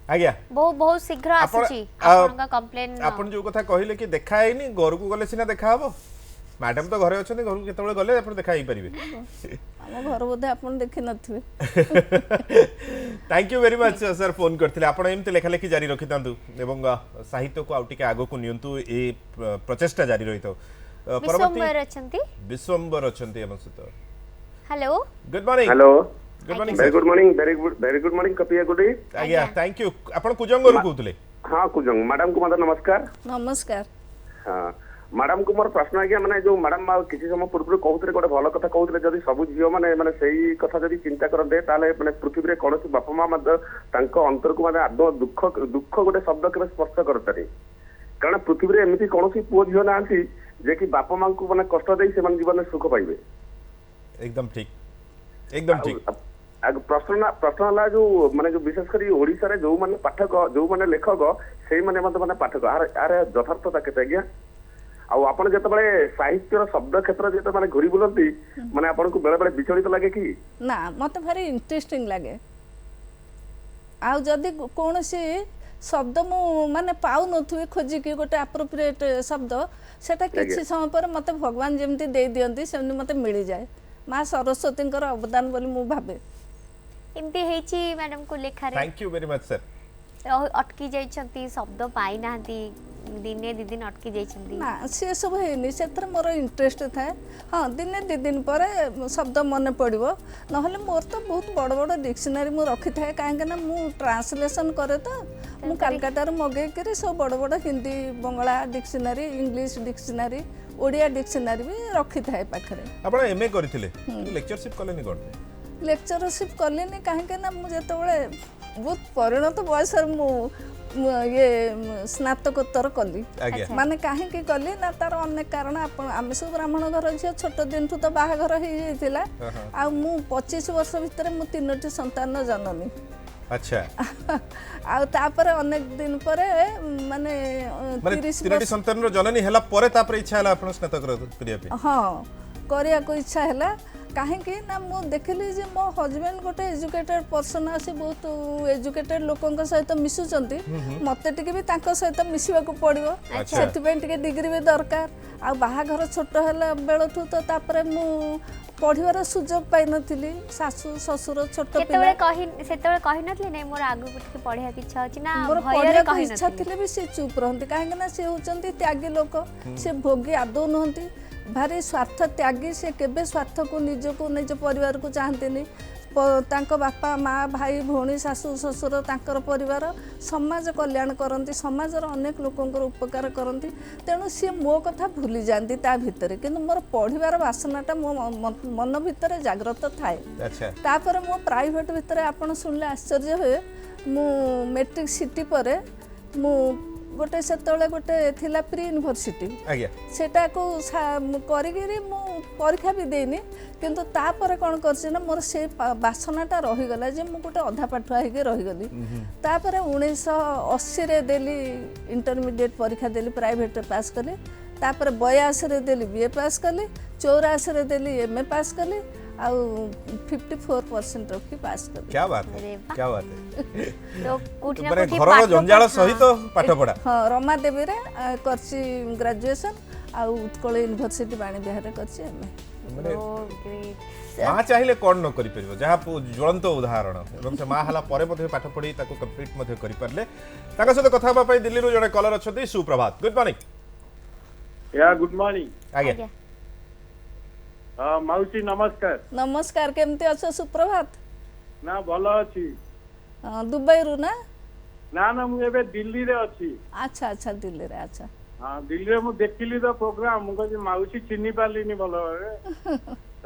आज्ञा बहुत शीघ्र आसुची आपण का कंप्लेन आपण जो कथा कहिले कि देखा आइनी घर को गले सिना देखा हबो मैडम तो घरे अछन घर को केतबेले गले आपण देखा ही परिबे हम घर बोधे आपण देखि नथिबे thank you very much sir phone करथिले आपण एमते लेखा लेखी जारी रखितांतु एवं साहित्य को आउटिके आगो को नियंतु ए प्रचेष्टा जारी रहितो परवर्ती विश्वंबर अछंती हम सहित hello good morning hello good morning very good morning very good morning कपिया गुडी आज्ञा थैंक यू आपण कुजंग रू कहतले हां कुजंग मैडम को मत नमस्कार नमस्कार हां मैडम को मोर प्रश्न आज्ञा माने जो मैडम किसी समय पूर्व कहउतरे गोटे भलो कथा कहउतरे जदी सब जियो माने माने सेही कथा जदी चिंता करते ताले माने पृथ्वी रे कोनोसी बापा मां मध्य तांको अंतर को माने आदो दुख गोटे शब्द के स्पर्श करतारे कारण पृथ्वी रे एमिति कोनोसी पुओ जियो नांती जे कि बापा मां को माने कष्ट देई से माने जीवन में सुख पाइबे एकदम ठीक प्रश्न ला जो माने जो विशेष करी ओडिसा रे जो माने पाठक जो माने लेखक सेही माने पाठक आरे यथार्थता केते आज्ञा ଆଉ ଆପଣ ଯେତେବେଳେ ସାହିତ୍ୟର ଶବ୍ଦ କ୍ଷେତ୍ର ଯେତେବେଳେ ମାନେ ଘୁରି ବୁଲନ୍ତି ମାନେ ଆପଣଙ୍କୁ ବେଳେ ବେଳେ ବିଚଳିତ ଲାଗେ କି? ନା ମତେ ଭାରି ଇଣ୍ଟରେଷ୍ଟିଂ ଲାଗେ। ଆଉ ଯଦି କୌଣସି ଶବ୍ଦ ମୁଁ ମାନେ ପାଉନଥିବି ଖୋଜିକି ଗୋଟେ ଆପ୍ରୋପ୍ରିଏଟ୍ ଶବ୍ଦ ସେଟା କିଛି ସମୟ ପରେ ମତେ ଭଗବାନ ଯେମିତି ଦେଇ ଦିଅନ୍ତି ସେମିତି ମତେ ମିଳିଯାଏ। ମା ସରସ୍ୱତୀଙ୍କର ଅବଦାନ ବୋଲି ମୁଁ ଭାବେ। ଏମିତି ହେଇଛି ମ୍ୟାଡାମ କୁ ଲେଖାରେ thank you very much sir अटकी जाइछंती शब्द पाई नाहंती दिने दी दिन अटकी जाइछंती ना से सब हेनी सेतर मोर इंटरेस्ट थाए। हाँ दिने दी दिन पर शब्द मन पड़ो नहले मोर तो बहुत बड़ बड़ डिक्शनरी मु रखी थाए कहीं ना मु ट्रांसलेशन करे तो मु कलकत्ता मगे कर सब बड़ बड़ Hindi Bangla dictionary English dictionary Odia dictionary भी रखी थाए पाखरे। आपण एमए करथिले लेक्चरशिप कलेनी कोन लेक्चरशिप कलेनी कहीं ना मु जेतबेले बहुत परिणत बयस मु ये स्नातकोत्तर कली माने कहीं कली ना तार अनेक कारण आम सब ब्राह्मण घर झील छोट दिन तो बाहाघर हो जाइतिला आ मु 25 वर्ष भितर मु 3टी संतान जननी। अच्छा आ तापर अनेक दिन परे माने 3टी संतान रो जननी हला परे तापर इच्छा हला आपण स्नातक करिया पे। हां करिया को इच्छा हला कहीं ना मु देखली जे मो हजबैंड गोटे एजुकेटेड पर्सन आसी बहुत एजुकेटेड लोकन सहित मिसुचंती मते टिके भी तांको सहित मिसिबा को पड़िबो सेति पे टिके डिग्री भी दरकार आ बाहाघर छोट हला बेलठू तो तापरे मु पढ़िबार सुजोग पाइ नथिली सासु ससुर छोट पिला सेतबे कहि नथली नै मोर आगु टिके पढ़िया की इच्छा अछि ना मोर पढ़िया की इच्छा थिले भी से चुप रहंती काहे ना से होचंती त्यागी लोक से भोगी आदौ नहंती भारी स्वार्थ त्यागी से केबे स्वार्थ को निज परिवार को चाहते तांको बापा माँ भाई भौणी सासु ससुर तांकर परिवार समाज कल्याण करती समाजर अनेक लोकंकर उपकार करती तेणु सी मो कथा भूली जाती ता भितर किंतु मोर पढ़िबार वासनाटा मो मन भितर जाग्रत थाए। तापर मो प्राइवेट भितर आपण सुनले आश्चर्य हुए मु मैट्रिक सिटी पर मु गोटे सेतले गोटे थिला प्री यूनिवर्सिटी सेटा को करिगिरी मु परीक्षा भी देनी किंतु तापर कौन करछि ना मोर से वासनाटा रही गला जे मु गोटे अधा पाठुआ हेके रही गली। तापर 1980 रे देली इंटरमीडिएट परीक्षा देली प्राइवेट पास कली तापर 82 रे देली बीए पास कली 84 रे देली एमए पास कली आउ 54% रखी पास कर। क्या बात है क्या बात है तो कुछ ना माने कुछ घर जंजाल सहित पाठ पढ़ा। हां रमा देवी रे करछि ग्रेजुएशन आ उत्कल यूनिवर्सिटी बाणी बिहार करछि माने मां चाहिले कोन न करि परबो जहा ज्वलंत उदाहरण एवं से मां हला परे मध्ये पाठ पढ़ी ताको कंप्लीट मध्ये करि परले ताका सहित कथा बा पई दिल्ली रो जने कलर अछथि सुप्रभात गुड मॉर्निंग या गुड मॉर्निंग आगे माउसी नमस्कार। नमस्कार केमती अच्छो सुप्रभात ना भलो अछि दुबई रु ना ना ना मु एबे दिल्ली रे अछि। अच्छा अच्छा दिल्ली रे अच्छा हां दिल्ली रे मु देखिली तो प्रोग्राम मु कहि माउसी चिन्नी पालिनी भलो रे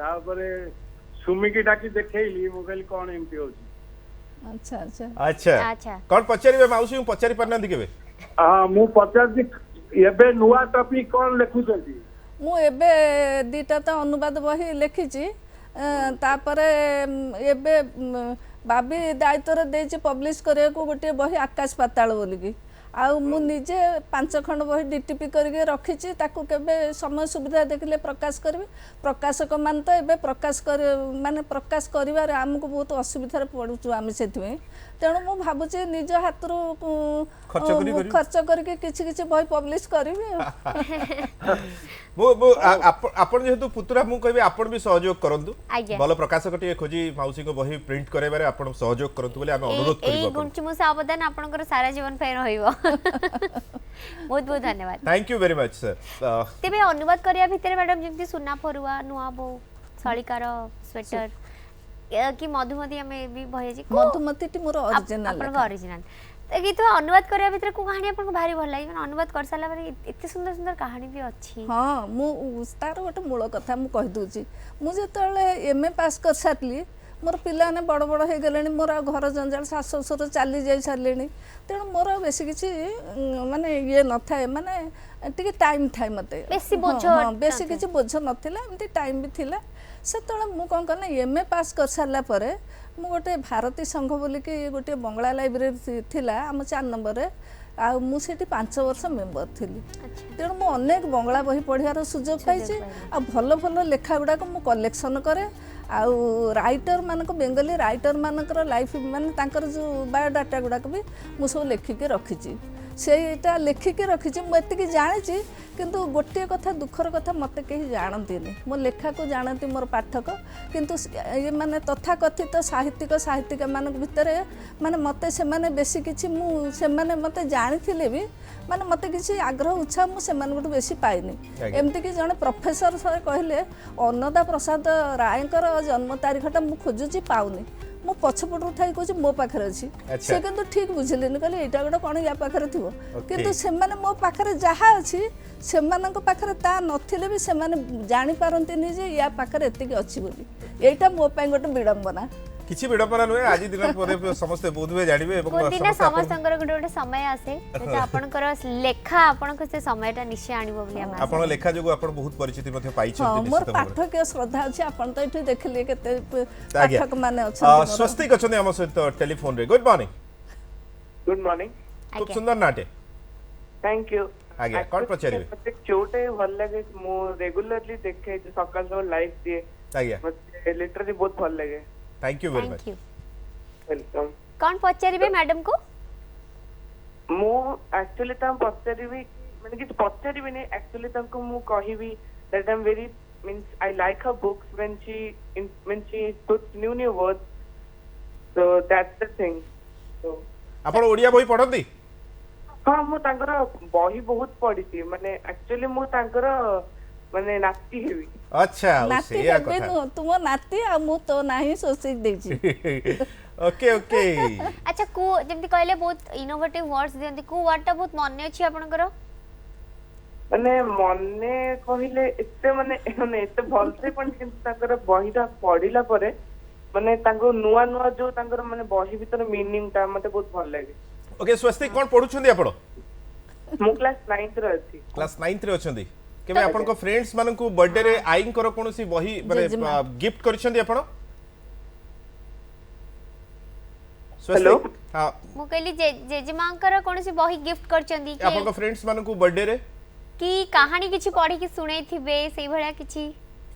तापरे सुमिकी डाकी देखैली मु कहली कोन एमती होछि। अच्छा अच्छा अच्छा अच्छा कोन पचारिबे माउसी मु पचारि परना दिकेबे हां मु पचार एबे नुवा टॉपिक कोन लेखु छथि मु एबे दीटा तो अनुवाद बही लिखिची तापरे एबे बाबी दायित्व देछि पब्लिश करे को गोटे बही आकाश पाताल बोलिकी आउ मु निजे 5 खंड बही डीटीपी करके रखिची ताकू केबे समय सुविधा देखले प्रकाश करबी प्रकाशक मान तो एबे प्रकाश कर माने प्रकाश करिवार हमको बहुत असुविधा पड़ुछु आमे सेथि तेणु मु भाबुची निज हातरू खर्च करके किछि किछि बही पब्लिश करबी आपण जेहेतु पुतरा मु कहबे आपण भी सहयोग करंतु भलो प्रकाशक टिए खोजी माउसी को बही प्रिंट करेबारे आपण सहयोग करंतु बोले आमे अनुरोध करबो ए गुंची मुसा अवदान आपनकर सारा जीवन पे रहिबो बहुत बहुत धन्यवाद thank you very much sir. तेबे अनुवाद करिया भितरे मैडम जेमति सुना फरुआ नुआ बो सळिकार स्वेटर कि मधुमती हमें भी भयजी मधुमती टी मोर ओरिजिनल आपन ओरिजिनल कि तो अनुवाद करिया भितर को कहानी आपन को भारी भल लागी माने अनुवाद कर साला बारे एते सुंदर सुंदर कहानी भी अछि। हां मु तार गोटे मूल कथा मु कहि दूची मु जेतले एमए पास कर सातली मोर पिला ने बड़ बड़ हे गेलेनी मोर घर जंजाल सास ससुर चली जाई सारलेनी तेणु मोर बेसी किछि माने ये न थाए माने टिके टाइम थाए मते बेसी बोझ बेसी किछि बोझ नथिला एमती टाइम भी थिला सेतले मु कोन करना एमए पास कर सारला परे मु गोटे भारती संघ बोली कि गोटे बंगला लाइब्रेरी थिला हम 4 नंबर रे ଆଉ ମୁଁ ସେଠି 5 ବର୍ଷ ମେମ୍बर ଥିଲି। ତେଣୁ ମୁଁ ଅନେକ ବଙ୍ଗଳା ବହି ପଢ଼ିବାର ସୁଯୋଗ ପାଇଛି ଆଉ ଭଲ ଭଲ ଲେଖା ଗୁଡ଼ାକ ମୁଁ କଲେକ୍ସନ୍ କରେ। ଆଉ ରାଇଟର ମାନଙ୍କ ବେଙ୍ଗଲୀ ରାଇଟର ମାନଙ୍କର ଲାଇଫ ମାନେ ତାଙ୍କର ଯେଉଁ ବାୟୋଡାଟା ଗୁଡ଼ାକ ବି ମୁଁ ସବୁ ଲେଖିକି ରଖିଛି। ସେଇଟା ଲେଖିକି ରଖିଛି ମୁଁ ଏତିକି ଜାଣିଛି କିନ୍ତୁ ଗୋଟିଏ କଥା ଦୁଃଖର କଥା ମୋତେ କେହି ଜାଣନ୍ତିନି। ମୋ ଲେଖାକୁ ଜାଣନ୍ତି ମୋର ପାଠକ କିନ୍ତୁ ମାନେ ତଥାକଥିତ ସାହିତ୍ୟିକା ମାନଙ୍କ ଭିତରେ ମାନେ ମୋତେ ସେମାନେ ବେଶୀ କିଛି ମୁଁ ସେମାନେ ମୋତେ ଜାଣିଥିଲେ ବି ମାନେ ମୋତେ କିଛି ଆଗ୍ରହ ଉତ୍ସାହ ମୁଁ ସେମାନଙ୍କଠୁ ବେଶୀ ପାଇନି। ଏମିତିକି ଜଣେ ପ୍ରଫେସର ଥରେ କହିଲେ ଅନ୍ନଦା ପ୍ରସାଦ ରାୟଙ୍କର ଜନ୍ମ ତାରିଖଟା ମୁଁ ଖୋଜୁଛି ପାଉନି। ମୁଁ ପଛପଟୁ ଥାଇ କହୁଛି ମୋ ପାଖରେ ଅଛି। ସେ କିନ୍ତୁ ଠିକ୍ ବୁଝିଲେନି କହିଲେ ଏଇଟା ଗୋଟେ କ'ଣ ୟା ପାଖରେ ଥିବ କିନ୍ତୁ ସେମାନେ ମୋ ପାଖରେ ଯାହା ଅଛି ସେମାନଙ୍କ ପାଖରେ ତା ନଥିଲେ ବି ସେମାନେ ଜାଣିପାରନ୍ତିନି ଯେ ୟା ପାଖରେ ଏତିକି ଅଛି ବୋଲି। ଏଇଟା ମୋ ପାଇଁ ଗୋଟେ ବିଡ଼ମ୍ବନା। କିଛି ବିଡ଼ମ୍ବନା ନୁହେଁ ଆଜି ଦିନ ପରେ ସମସ୍ତେ ବହୁତ ହୁଏ ଜାଣିବେ ଏବଂ ସମସ୍ତଙ୍କର ଗୋଟେ ସମୟ ଆସେ ଯେତେ ଆପଣଙ୍କର ଲେଖା ଆପଣଙ୍କ ସେ ସମୟଟା ନିଶ୍ଚୟ ଆଣିବ ବୋଲି ଆମେ ଆପଣ ଲେଖା ଯୋଗୁଁ ଆପଣ ବହୁତ ପରିଚିତି ମଧ୍ୟ ପାଇଛନ୍ତି। ମୋର ପାଠକୀୟ ଶ୍ରଦ୍ଧା ଅଛି। ଆପଣ ତ ଏଠି ଦେଖିଲେ କେତେ ପାଠକ ମାନେ ଅଛନ୍ତି। ସ୍ୱସ୍ତିକ ଅଛନ୍ତି ଆମ ସହିତ ଟେଲିଫୋନ ରେ। Good morning. Good morning. खूब सुंदर नाटे। Thank you. आगे कौन पचारिबे? मते चोटे भल लगे मु रेगुलरली देखे जो सकाल सब लाइव दिए। आगे मते लिटरली बहुत भल लगे। Thank you very much. Welcome. कौन पचारिबे मैडम को? मु एक्चुअली तम पचारिबी माने कि पचारिबी नहीं एक्चुअली तमको मु कहिबी that I am very means I like her books when she puts new words so that's the thing. So आपण ओडिया बही पढंती? हाँ मु तांकर बही बहुत पढ़ी माने एक्चुअली मु तांकर माने नाती हेबी। अच्छा नाती हेबे नु तुम नाती आ मु तो नाही सोसिक देछि। Okay okay. अच्छा को जेमति कहले बहुत इनोवेटिव वर्ड्स दियंती को वर्डटा बहुत मान्य अछि आपनकर? माने मने कहिले एते माने एते भलसे पण किंतु तांकर बहीटा पढिला परे माने तांको नुआ नुआ जो तांकर माने बही भीतर मीनिंग ता मते बहुत भल लागे। ओके स्वस्तिक कोन पढुछंदी आपण? मु क्लास 9th रे अछि। क्लास 9th रे अछंदी। केबे आपण को फ्रेंड्स मानन को बर्थडे रे आइन करो कोनोसी बही माने गिफ्ट करिसंदी आपण? स्वस्तिक हां मु कहली जेजेमांकर कोनोसी बही गिफ्ट करचंदी कि आपण को फ्रेंड्स मानन को बर्थडे रे की कहानी किछि पढी कि सुनै थिबे सेही भलिया किछि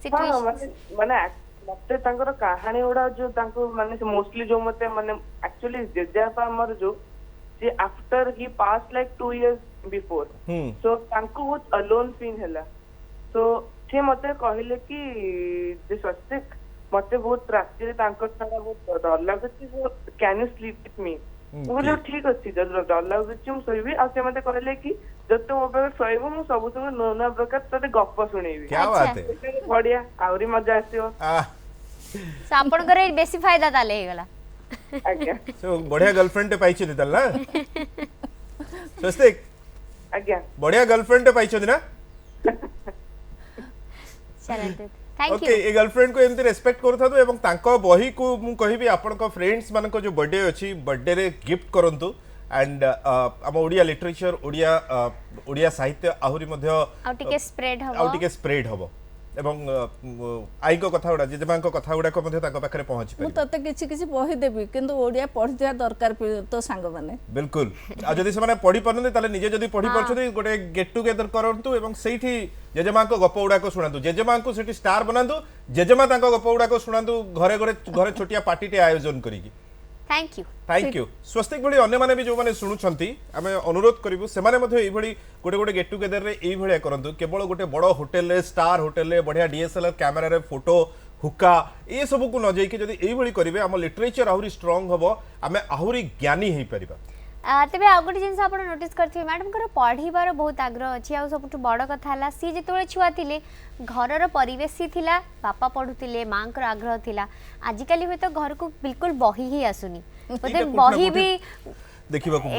सिचुएशन माने मते तांकर कहानी उडा जो तांको माने मोस्टली जो मते माने एक्चुअली जेजापा हमर जो जे after he pass like 2 years before so तांको बहुत अलोन फील हला सो से मते कहले कि जे स्वस्तिक मते बहुत रात्रि रे तांको संग बहुत डर लागछि so can you sleep with me बोले ठीक अछि जब डर लागछि हम सोइबी आ से मते कहले कि जब तुम ओबे सोइबो मु सब संग नोना प्रकार तते गप्प सुनेबी। क्या बात है बढ़िया आउरी मजा आसीओ। सो आपण करे बेसी फायदा ताले हे गला। आज्ञा सो बढ़िया गर्लफ्रेंड ते पाइछि दितल ना स्वस्तिक? आज्ञा बढ़िया गर्लफ्रेंड ते पाइछि ना? चलते thank you. Okay A girlfriend को एमती रेस्पेक्ट करथादो एवं तांको बही को मु कहिबी आपण को फ्रेंड्स मान को जो बर्थडे अछि बर्थडे रे गिफ्ट करंतु एंड हम ओडिया लिटरेचर ओडिया साहित्य आहुरी मध्ये आउटिके स्प्रेड हबो एवं आई को कथा उडा जेजेमा को कथा उडा को मध्ये ताको पाखरे पहुंची मु तते किछि किछि बही देबी किंतु ओडिया पढिया दरकार तो सांग माने बिल्कुल आ जदी से माने पढी परनते ताले निजे जदी पढी परछथि गोटे गेट टुगेदर करंतु एवं सेठी जेजेमा को गप उडा को सुनांतु जेजेमा को सेठी स्टार बनांतु जेजेमा ताको गप उडा को सुनांतु घरे छोटिया पार्टी टे आयोजन करिकी। थैंक यू स्वस्तिक भली अन्य माने भी जो माने सुनुछंती आमे अनुरोध करिवु से माने मध्ये एई भली गोटे गोटे गेट टुगेदर रे एई भलिया करंतु केवल गोटे बड़ होटल रे स्टार होटल रे बढ़िया डीएसएलआर कैमरा रे फोटो हुक्का ए सब को न जाई कि जदी एई भली करिवे हम लिटरेचर आहुरी स्ट्रांग हबो आमे आहुरी ज्ञानी हेई परिबा। तेबे आ गोटे जिंस आपण नोटिस करथि मैडम कर पढिबार बहुत आग्रह अछि आ सबटु बड़ कथा हला सी जेतबे छुआ थिले घरर परिवेश ही थिला पापा पढुतिले मांकर आग्रह थिला आजिकली होय तो घर को बिल्कुल बही ही आसुनी बोले बही भी देखिबा को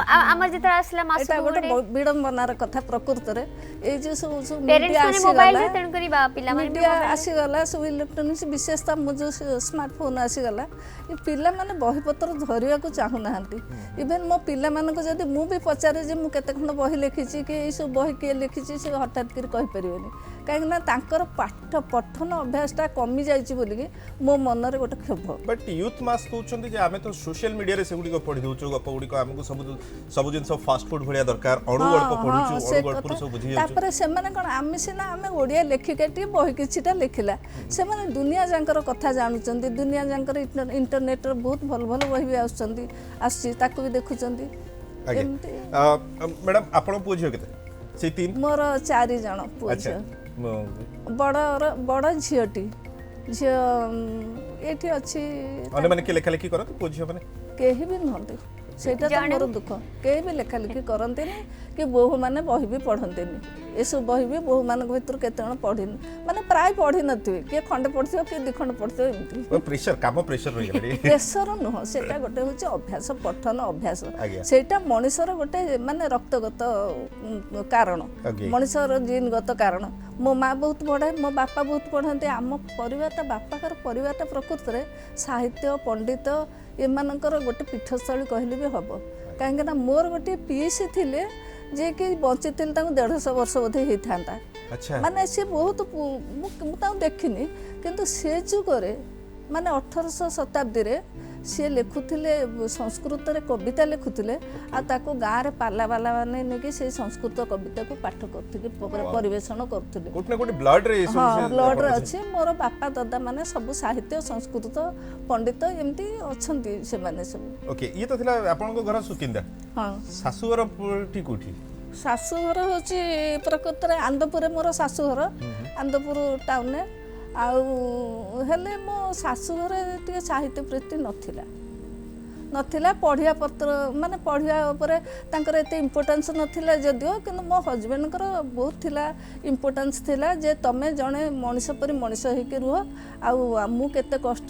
हमर जेता असला मास गोटे विडंबनार कथा प्रकृत रे ए जे सब मीडिया आसी मोबाइल रे तण करी पिला माने मीडिया आसी गला सब इलेक्ट्रॉनिक्स विशेषता मु जो स्मार्टफोन आसी गला ए पिला माने बही पत्र धरिया को चाहू नाहंती इवन मो पिला माने को जदी मु भी पचारे जे मु केते खंड बही लिखिची कि ए सब बही के लिखिची से हठात कर कहि परिबेनी କାହିଁକିନା ତାଙ୍କର ପାଠ ପଠନ ଅଭ୍ୟାସଟା କମି ଯାଇଛି ବୋଲିକି ମୋ ମନରେ ଗୋଟେ କ୍ଷୋଭ। ବଟ୍ ୟୁଥ୍ ମାସ୍ କହୁଛନ୍ତି ଯେ ଆମେ ତ ସୋସିଆଲ ମିଡ଼ିଆରେ ସେଗୁଡ଼ିକ ପଢ଼ି ଦେଉଛୁ ଗପ ଗୁଡ଼ିକ ଆମକୁ ସବୁ ଜିନିଷ ଫାଷ୍ଟ ଫୁଡ୍ ଭଳିଆ ଦରକାର ଅଣୁ ଗଳ୍ପ ପଢ଼ୁଛୁ ଅଣୁ ଗଳ୍ପରୁ ସବୁ ବୁଝି ଯାଉଛୁ। ତାପରେ ସେମାନେ କ'ଣ ଆମେ ଓଡ଼ିଆ ଲେଖିକା ଟିକେ ବହି କିଛିଟା ଲେଖିଲା ସେମାନେ ଦୁନିଆ ଯାଙ୍କର କଥା ଜାଣୁଛନ୍ତି ଦୁନିଆ ଯାଙ୍କର ଇଣ୍ଟରନେଟ୍ରେ ବହୁତ ଭଲ ଭଲ ବହି ବି ଆସୁଛି ତାକୁ ବି ଦେଖୁଛନ୍ତି। ମ୍ୟାଡ଼ାମ୍ ଆପଣ ପୁଅ ଝିଅ କେତେ? ସେଇ 3? ମୋର 4 ଜଣ ପୁଅ ଝିଅ। ବଡ଼ ଝିଅଟି ଝିଅ ଏଇଠି ଅଛି। ଅନ୍ୟମାନେ କିଏ ଲେଖା ଲେଖି କରନ୍ତି ପୁଅ ଝିଅ ମାନେ? କେହି ବି ନୁହନ୍ତି ସେଇଟା ତ ମୋର ଦୁଃଖ। କେହି ବି ଲେଖା ଲେଖି କରନ୍ତିନି କି ବୋହୂମାନେ ବହି ବି ପଢ଼ନ୍ତିନି। ଏସବୁ ବହି ବି ବୋହୂମାନଙ୍କ ଭିତରୁ କେତେ ଜଣ ପଢ଼ିନି ମାନେ ପ୍ରାୟ ପଢ଼ି ନଥିବେ କିଏ ଖଣ୍ଡେ ପଢ଼ିଥିବ କିଏ 2 ଖଣ୍ଡ ପଢ଼ିଥିବ ଏମିତି। କାମ ପ୍ରେସର ପ୍ରେସର ନୁହଁ ସେଇଟା ଗୋଟେ ହେଉଛି ଅଭ୍ୟାସ ପଠନ ଅଭ୍ୟାସ ସେଇଟା ମଣିଷର ଗୋଟେ ମାନେ ରକ୍ତଗତ କାରଣ ମଣିଷର ଜିନ୍ଗତ କାରଣ। ମୋ ମା ବହୁତ ପଢ଼େ ମୋ ବାପା ବହୁତ ପଢ଼ନ୍ତି। ଆମ ପରିବାରଟା ବାପାଙ୍କର ପରିବାରଟା ପ୍ରକୃତରେ ସାହିତ୍ୟ ପଣ୍ଡିତ ଏମାନଙ୍କର ଗୋଟେ ପୀଠସ୍ଥଳୀ କହିଲେ ବି ହେବ। କାହିଁକିନା ମୋର ଗୋଟିଏ ପିଇସି ଥିଲେ ଯିଏକି ବଞ୍ଚିଥିଲେ ତାଙ୍କୁ 150 ବର୍ଷ ବୋଧେ ହେଇଥାନ୍ତା। ମାନେ ସେ ବହୁତ ମୁଁ ତାଙ୍କୁ ଦେଖିନି କିନ୍ତୁ ସେ ଯୁଗରେ ମାନେ 1800 ଶତାବ୍ଦୀରେ ସିଏ ଲେଖୁଥିଲେ ସଂସ୍କୃତରେ କବିତା ଲେଖୁଥିଲେ ଆଉ ତାକୁ ଗାଁରେ ପାଲାବାଲା ମାନେ ନେଇକି ସେଇ ସଂସ୍କୃତ କବିତାକୁ ପାଠ କରୁଥିଲେ ପରିବେଷଣ କରୁଥିଲେ। ବ୍ଲଡରେ ଅଛି। ମୋର ବାପା ଦାଦା ମାନେ ସବୁ ସାହିତ୍ୟ ସଂସ୍କୃତ ପଣ୍ଡିତ ଏମିତି ଅଛନ୍ତି ସେମାନେ ସବୁ। ଓକେ ଇଏ ତ ଥିଲା ଆପଣଙ୍କ ଘର ସୁକିନ୍ଦା। ହଁ ଶାଶୁଘର କୋଉଠି? ଶାଶୁଘର ହେଉଛି ପ୍ରକୃତରେ ଆନ୍ଦପୁରରେ ମୋର ଶାଶୁଘର ଆନ୍ଦପୁର ଟାଉନରେ। ଆଉ ହେଲେ ମୋ ଶାଶୁଘରେ ଟିକେ ସାହିତ୍ୟ ପ୍ରୀତି ନଥିଲା ପଢ଼ିବା ପତ୍ର ମାନେ ପଢ଼ିବା ଉପରେ ତାଙ୍କର ଏତେ ଇମ୍ପୋର୍ଟାନ୍ସ ନଥିଲା ଯଦିଓ କିନ୍ତୁ ମୋ ହଜବେଣ୍ଡଙ୍କର ବହୁତ ଥିଲା ଇମ୍ପୋର୍ଟାନ୍ସ ଥିଲା ଯେ ତମେ ଜଣେ ମଣିଷ ପରି ମଣିଷ ହେଇକି ରୁହ। ଆଉ ମୁଁ କେତେ କଷ୍ଟ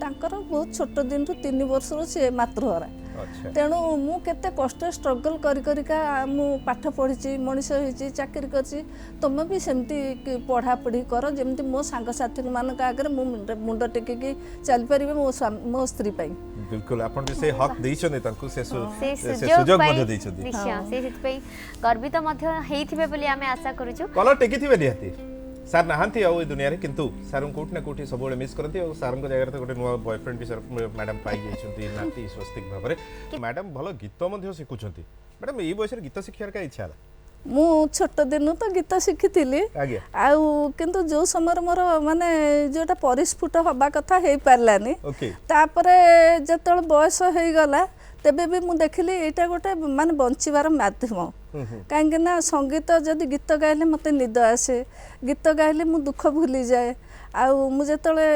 ତାଙ୍କର ବହୁତ ଛୋଟ ଦିନଠୁ 3 ବର୍ଷରୁ ସେ ମାତୃହରା ତେଣୁ ମୁଁ କେତେ କଷ୍ଟ ଷ୍ଟ୍ରଗଲ୍ କରିକା ମୁଁ ପାଠ ପଢ଼ିଛି ମଣିଷ ହେଇଛି ଚାକିରି କରିଛି। ତୁମେ ବି ସେମିତି ପଢ଼ାପଢ଼ି କର ଯେମିତି ମୋ ସାଙ୍ଗସାଥୀମାନଙ୍କ ଆଗରେ ମୁଁ ମୁଣ୍ଡ ଟେକିକି ଚାଲିପାରିବେ ମୋ ସ୍ତ୍ରୀ ପାଇଁ। बिल्कुल आपण जे से हक देइछने तांको से सुजोग मध्ये देइछथि निश्चय से हितपई गर्वित मध्ये हेइथिबे बोली आमे आशा करूछु। कलर टेकिथिबे निहाती सर नहांती आ दुनिया रे किंतु सर कोट ना कोठी सब मिस करती और सर को जगह गोटे नुआ बॉयफ्रेंड भी सर मैडम पाई जाइछंती नाती स्वस्तिक भाबरे मैडम भलो गीत मध्ये सिखुछंती। मैडम ई बयस रे गीत शिखियार का इच्छा मु छोट दिन तो गीत शिखिथिली आउ किंतु जो समय मोर माने जोटा परिस्फुट हबा कथा हे पारलानी तापरे जतल बयस हे गला तेबे भी मु देखिली एटा गोटे माने बंचिबार माध्यम कहीं ना संगीत जदि गीत गाइले मते निद आसे गीत गाइले मु दुख भूली जाए आउ मु जतले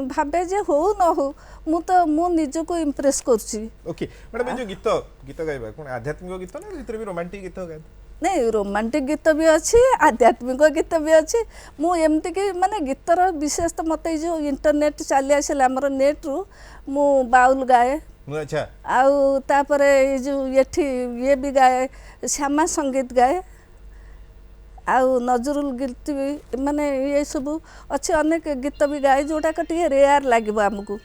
भाबे जे हो न हो मु तो मु निजको इंप्रेस करछि। ओके मैडम जो गीत गाइबा कोन आध्यात्मिक गीत ना भीतर भी रोमांटिक गीत गाय नहीं रोमांटिक गीत भी अच्छी आध्यात्मिक गीत भी अच्छी मु एमती कि माने गीतर विशेष तो मत जो इंटरनेट चली आसला आमर नेट रु मु बाउल गाए। अच्छा आउ तापरे जो ये भी गाए श्यामा संगीत गाए आउ नजरुल गीत भी माने ये सब अच्छे अनेक गीत भी गाए जोटा टे रेयर लगे आमको।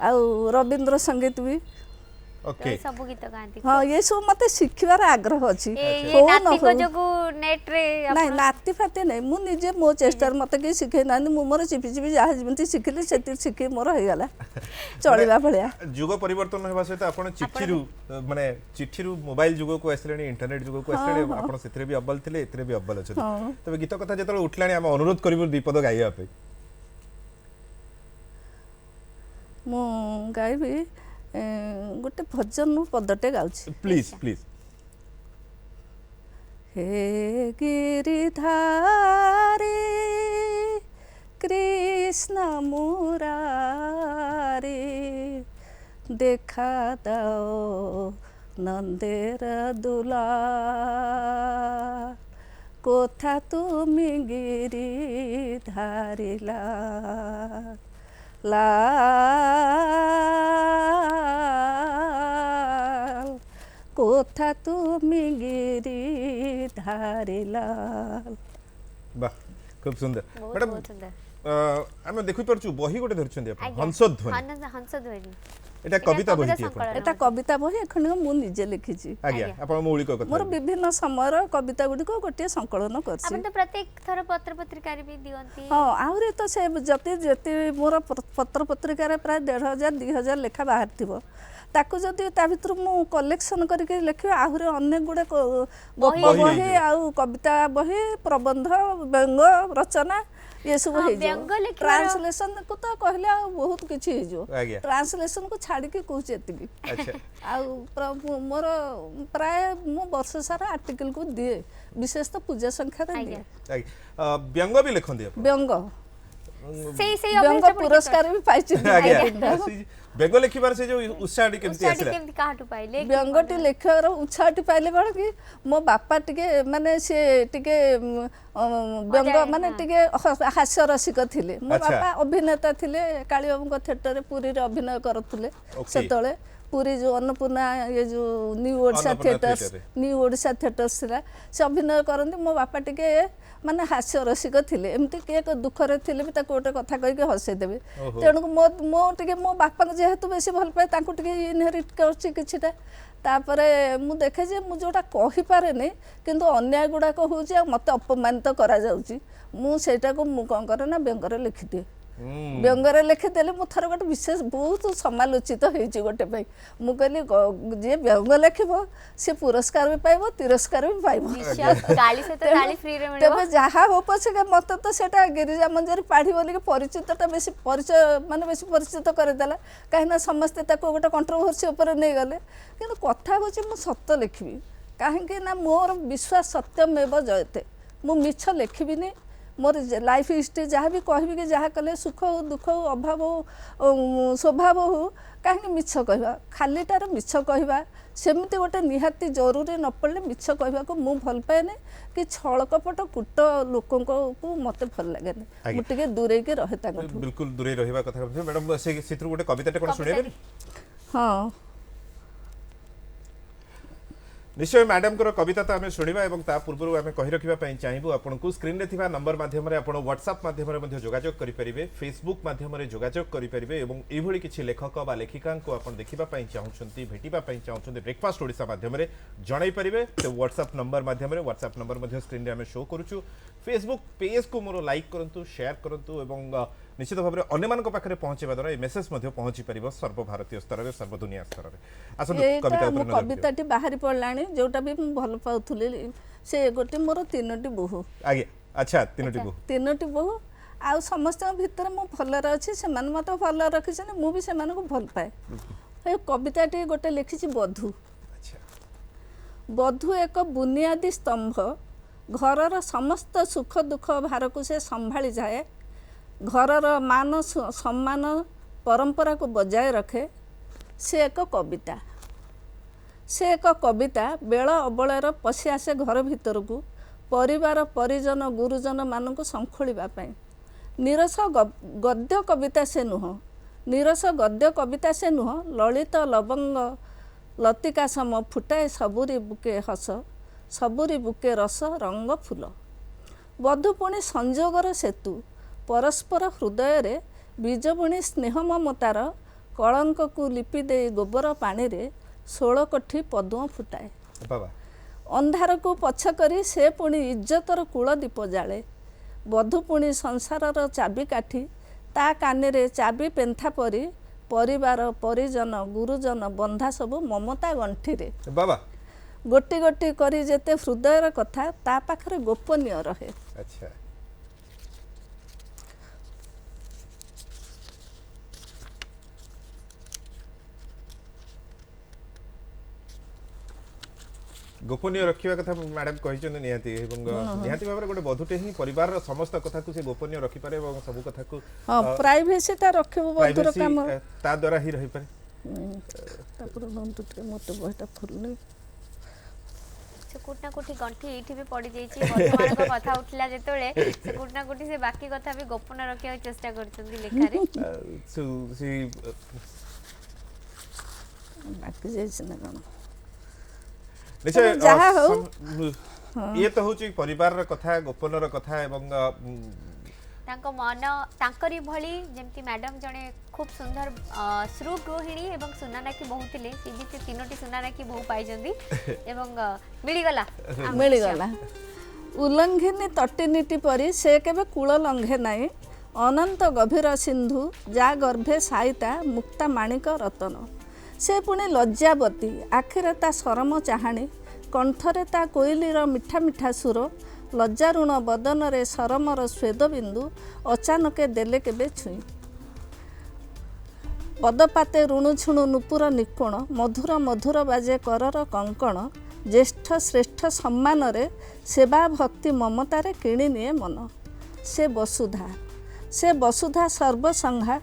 आउ रविंद्र संगीत भी ओके सब गीत गांती हां ये सब मते शिखिबार आग्रह अछि हो न हो जगु नेट रे नहीं नाती फाती नहीं मु निजे मो चेस्टर मते के सिखे नानी मु मोर चिपि चिपि जहा जेमती सिखिली सेति सिखि मोर होय गला चलेबा भलिया। जुग परिवर्तन हेबा सहित आपण चिट्ठी रु मोबाइल जुग को आसलेनी इंटरनेट जुग को आसलेनी आपण सेतरे भी अब्बल थिले एतरे भी अब्बल अछि तबे गीत कथा जेतले उठलानी हम अनुरोध करिवु दीपद गाइया पे मु गाइबी गोटे भजन पदटे गाउछि प्लीज प्लीज। हे गिरिधारी कृष्ण मुरारी देखा दाओ नंदेर दुला कोथा तुमी गिरिधारीला लाल कोथा तुमी गिरिधारी लाल। वाह खूब सुंदर मैडम ଆମେ ଦେଖିପାରୁଛୁ ବହି ଗୋଟେ ଧରିଛନ୍ତି ଆପଣ ହଂସଧ୍ୱନି ହଂସଧ୍ୱନି এটা কবিতা বহি এটা কবিতা বহি এখন মু নিজে লিখিছি আজ্ঞা আপন মৌলিক কথা মোর বিভিন্ন সময়ের কবিতা গুড়িক গোটিয়ে সংকলন করছি আপন তো প্রত্যেক থর পত্র পত্রিকারে भी দিয়ନ୍ତି হ্যাঁ আহুরি তো সে যতি যতি মোর পত্র পত্রিকারে প্রায় 1500 2000 লেখা বাহার থিব তাকু যদি তা ভিতর মু কলেকশন করিকে লেখিব আহুরি অনেক গুড়ে গপ বহি আউ কবিতা বহি প্রবন্ধ ব্যঙ্গ রচনা ये सब हो ट्रांसलेशन को तो कहले बहुत किछि हो जो ट्रांसलेशन को छाड़ी के कहू एतिकी अच्छा आ मोर प्राय मो वर्ष सारा आर्टिकल को दिए विशेष तो पूजा संख्या रे दिए व्यंग भी लिखंदी व्यंग से व्यंग पुरस्कार भी पाइछि व्यंग लिखिबार से जो उत्साहटी केमती आसिला केमती काटू पाइले व्यंगटी लेखर उत्साहटी पाइले बड़ कि मो बापा टिके माने से टिके व्यंग माने टिके हास्य रसिक थिले मो बापा अभिनेता थिले काली बाबू को थिएटर रे पुरी रे अभिनय करथुले सेतळे पुरी जो अन्नपूर्णा ये जो न्यू ओडिशा थिएटर्स थिला से अभिनय करंती मो बापा टिके माने हास्य रसिक थिले एमती के दुख रे थिले भी ताको गोटे कथा कहि के हसे देबे तेणु मो टिके मो बापा को जेहेतु बेसी भल पाए ताको टिके इनहेरिट करछि किछिटा तापरे मु देखे जे मु जोटा कहि पारे नै किंतु अन्याय गुडा को हो जे मते अपमानित करा जाउची मु सेटा को मु कोन करे ना व्यंगरे लिखि दे व्यंगरे लिखि देले मु थर गोटे विशेष बहुत समालोचित होईची गोटे पई मु कहली जे व्यंग लिखिबो से पुरस्कार भी पाइबो तिरस्कार भी पाइबो गाली से तो गाली फ्री रे मिलबो तबे जहा हो पछे के मते तो सेटा गिरिजा मंजर पाढी बोली के परिचितटा बेसी परिचय माने बेसी परिचित करे देला काहेना समस्त ताको गोटे कंट्रोवर्सी ऊपर नै गले किंतु कथा होची मु सत्य लिखिबी काहे के ना मोर विश्वास सत्यमेव जयते मु मिछ लिखिबी नै मोर लाइफ हिस्ट्री जहाँ भी कहबी कि जहाँ कले सुख हो दुख हो अभाव हो स्वभाव हो कहीं मिछ कहवा खालीटार मिछ कहवा सेमती गोटे निहाती जरूरी न पड़े मिछ कहवा को मु भल पाए ना कि छल कपट कूट लोकों को मते भल लगे ना मुटिके दूरे के रहे ताको बिल्कुल दूरे रहबा कथा मैडम से सित्रु गोटे कविताटे कोन सुनेबे हां निश्चय मैडम को कविता तो आम शुणा और पूर्व आम कही रखा चाहबू आपको स्क्रीन में नंबर मध्यम व्हाट्सएप मध्यम जोगाजोग करेंगे फेसबुक मध्यम जोगाजोग करेंगे और ये किसी लेखक बा लेखिका को आप देखापी चाहते भेटापी चाहते ब्रेकफास्ट ओडिशा मध्यम जन पारे तो व्हाट्सएप नंबर मध्यम व्हाट्सएप नंबर स्क्रीन में आम शो करूँ फेसबुक पेज को मोर लाइक करूँ शेयर करूँ निश्चित भाव में अन्य पाखे पहुँचा द्वारा मेसेज पहुँची पार सर्वभारतीय स्तर में सर्वदुनिया स्तर में कविताटी बाहरी पड़ला जोटा भी भल पाउथुली से गोटे मोर 3टी बोहू आगे अच्छा 3टी बोहू 3टी बोहू आ समस्त भितर मु भलर अच्छी से मत भल रखी मु भी से भल पाए कविताटी गोटे लिखी बधू बधू एक बुनियादी स्तंभ घरर समस्त सुख दुख भार को से संभाली जाए घरर मान सम्मान परंपरा को बजाय रखे से एक कविता बेल अबलर पशि आसे घर भीतर को परिवार परिजन गुरुजन मान को संखोलिबा नीरस गद्य कविता से नुह ललित लवंग लतिका सम फुटाए सबुरी बुके हस सबुरी बुके रस रंग फूल बधु पुणी संजोगर सेतु परस्पर हृदय रे बीज बुणी स्नेह ममतार कलंक को लिपि दे गोबर पानी रे 16 कोठी पद्म फुटाए अंधार को पछ करी से पुणी इज्जतर कूल दीप जाले बधु पुणी संसारर चाबी काठी ता काने रे चाबी पेंथा परी परिवार परिजन गुरुजन बंधा सब ममता गंठी रे बाबा गोटी गोटी करी जेते हृदयर कथा ता पाखरे गोपनीय रहे अच्छा गोपनीय रखा कथा मैडम कही निहाती निहाती भाव गोटे बधुटे ही परिवार समस्त कथा को से गोपनीय रखि पारे और सब कथा को प्राइवेसी ता रखिबो बधुर काम ता द्वारा ही रहि पारे तापर बंधु टे मोटे बहटा फुलले से कुटना कुटी गंठी एठी भी पड़ी जाई छी वर्तमान को कथा उठला जेतोले से कुटना कुटी से बाकी कथा भी गोपन रखिया चेष्टा करछंदी लेखा रे सी बाकी जाई छ ना कोन ये तो हूँ परिवार कथा गोपन कथा एवं तांको मन तांकरी भली जेमती मैडम जने खूब सुंदर श्रु गृहिणी एवं सुनानाकी बहु थिले से भी से तीनोटी सुनानाकी बहु पाई जंदी एवं मिलिगला उल्लंघिनी तटिनीटी परी से केबे कूल लंघे नाही अनंत गभीर सिंधु जा गर्भे साइता मुक्ता माणिक रतन से पुणी लज्जावती आखिरे ता सरम चाहाणी कंठरे ता कोइलीर मिठा मिठा सुर लज्जारुण बदन सरमर स्वेदबिंदु अचानके देले केबे छुई पदपाते ऋणुछुणु नुपुर निकोण मधुर मधुर बाजे करर कंकण ज्येष्ठ श्रेष्ठ सम्मान रे सेवा भक्ति ममतारे किणी निए मन से वसुधा सर्वसंघा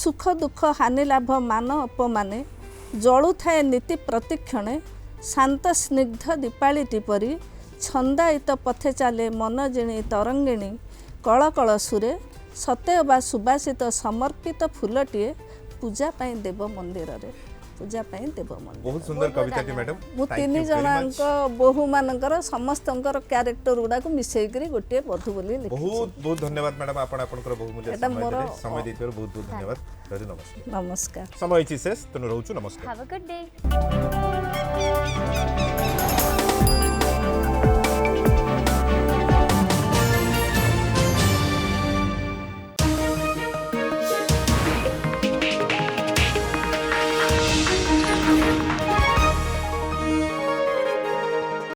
सुख दुख हानि लाभ मान अपमाने जलु थाए नीति प्रतिक्षणे शांत स्निग्ध दीपाळीटी परी छंदायित पथे चाले मन जिणी तरंगिणी कल कल सुरे सते अबा सुबासित समर्पित फूलटीए पूजा पाई देव मंदिर रे पूजा पाई देव मंदिर बहुत सुंदर कविताटी मैडम मु तीन जनांक बहु मानकर समस्तंकर कैरेक्टर गुडा को मिसई करी गोटे बधु बोली लिखि बहुत बहुत धन्यवाद मैडम आपण आपनकर बहुमूल्य समय देथिबार बहुत बहुत धन्यवाद रजू नमस्कार नमस्कार समय छि शेष तनु रहउछु नमस्कार हैव अ गुड डे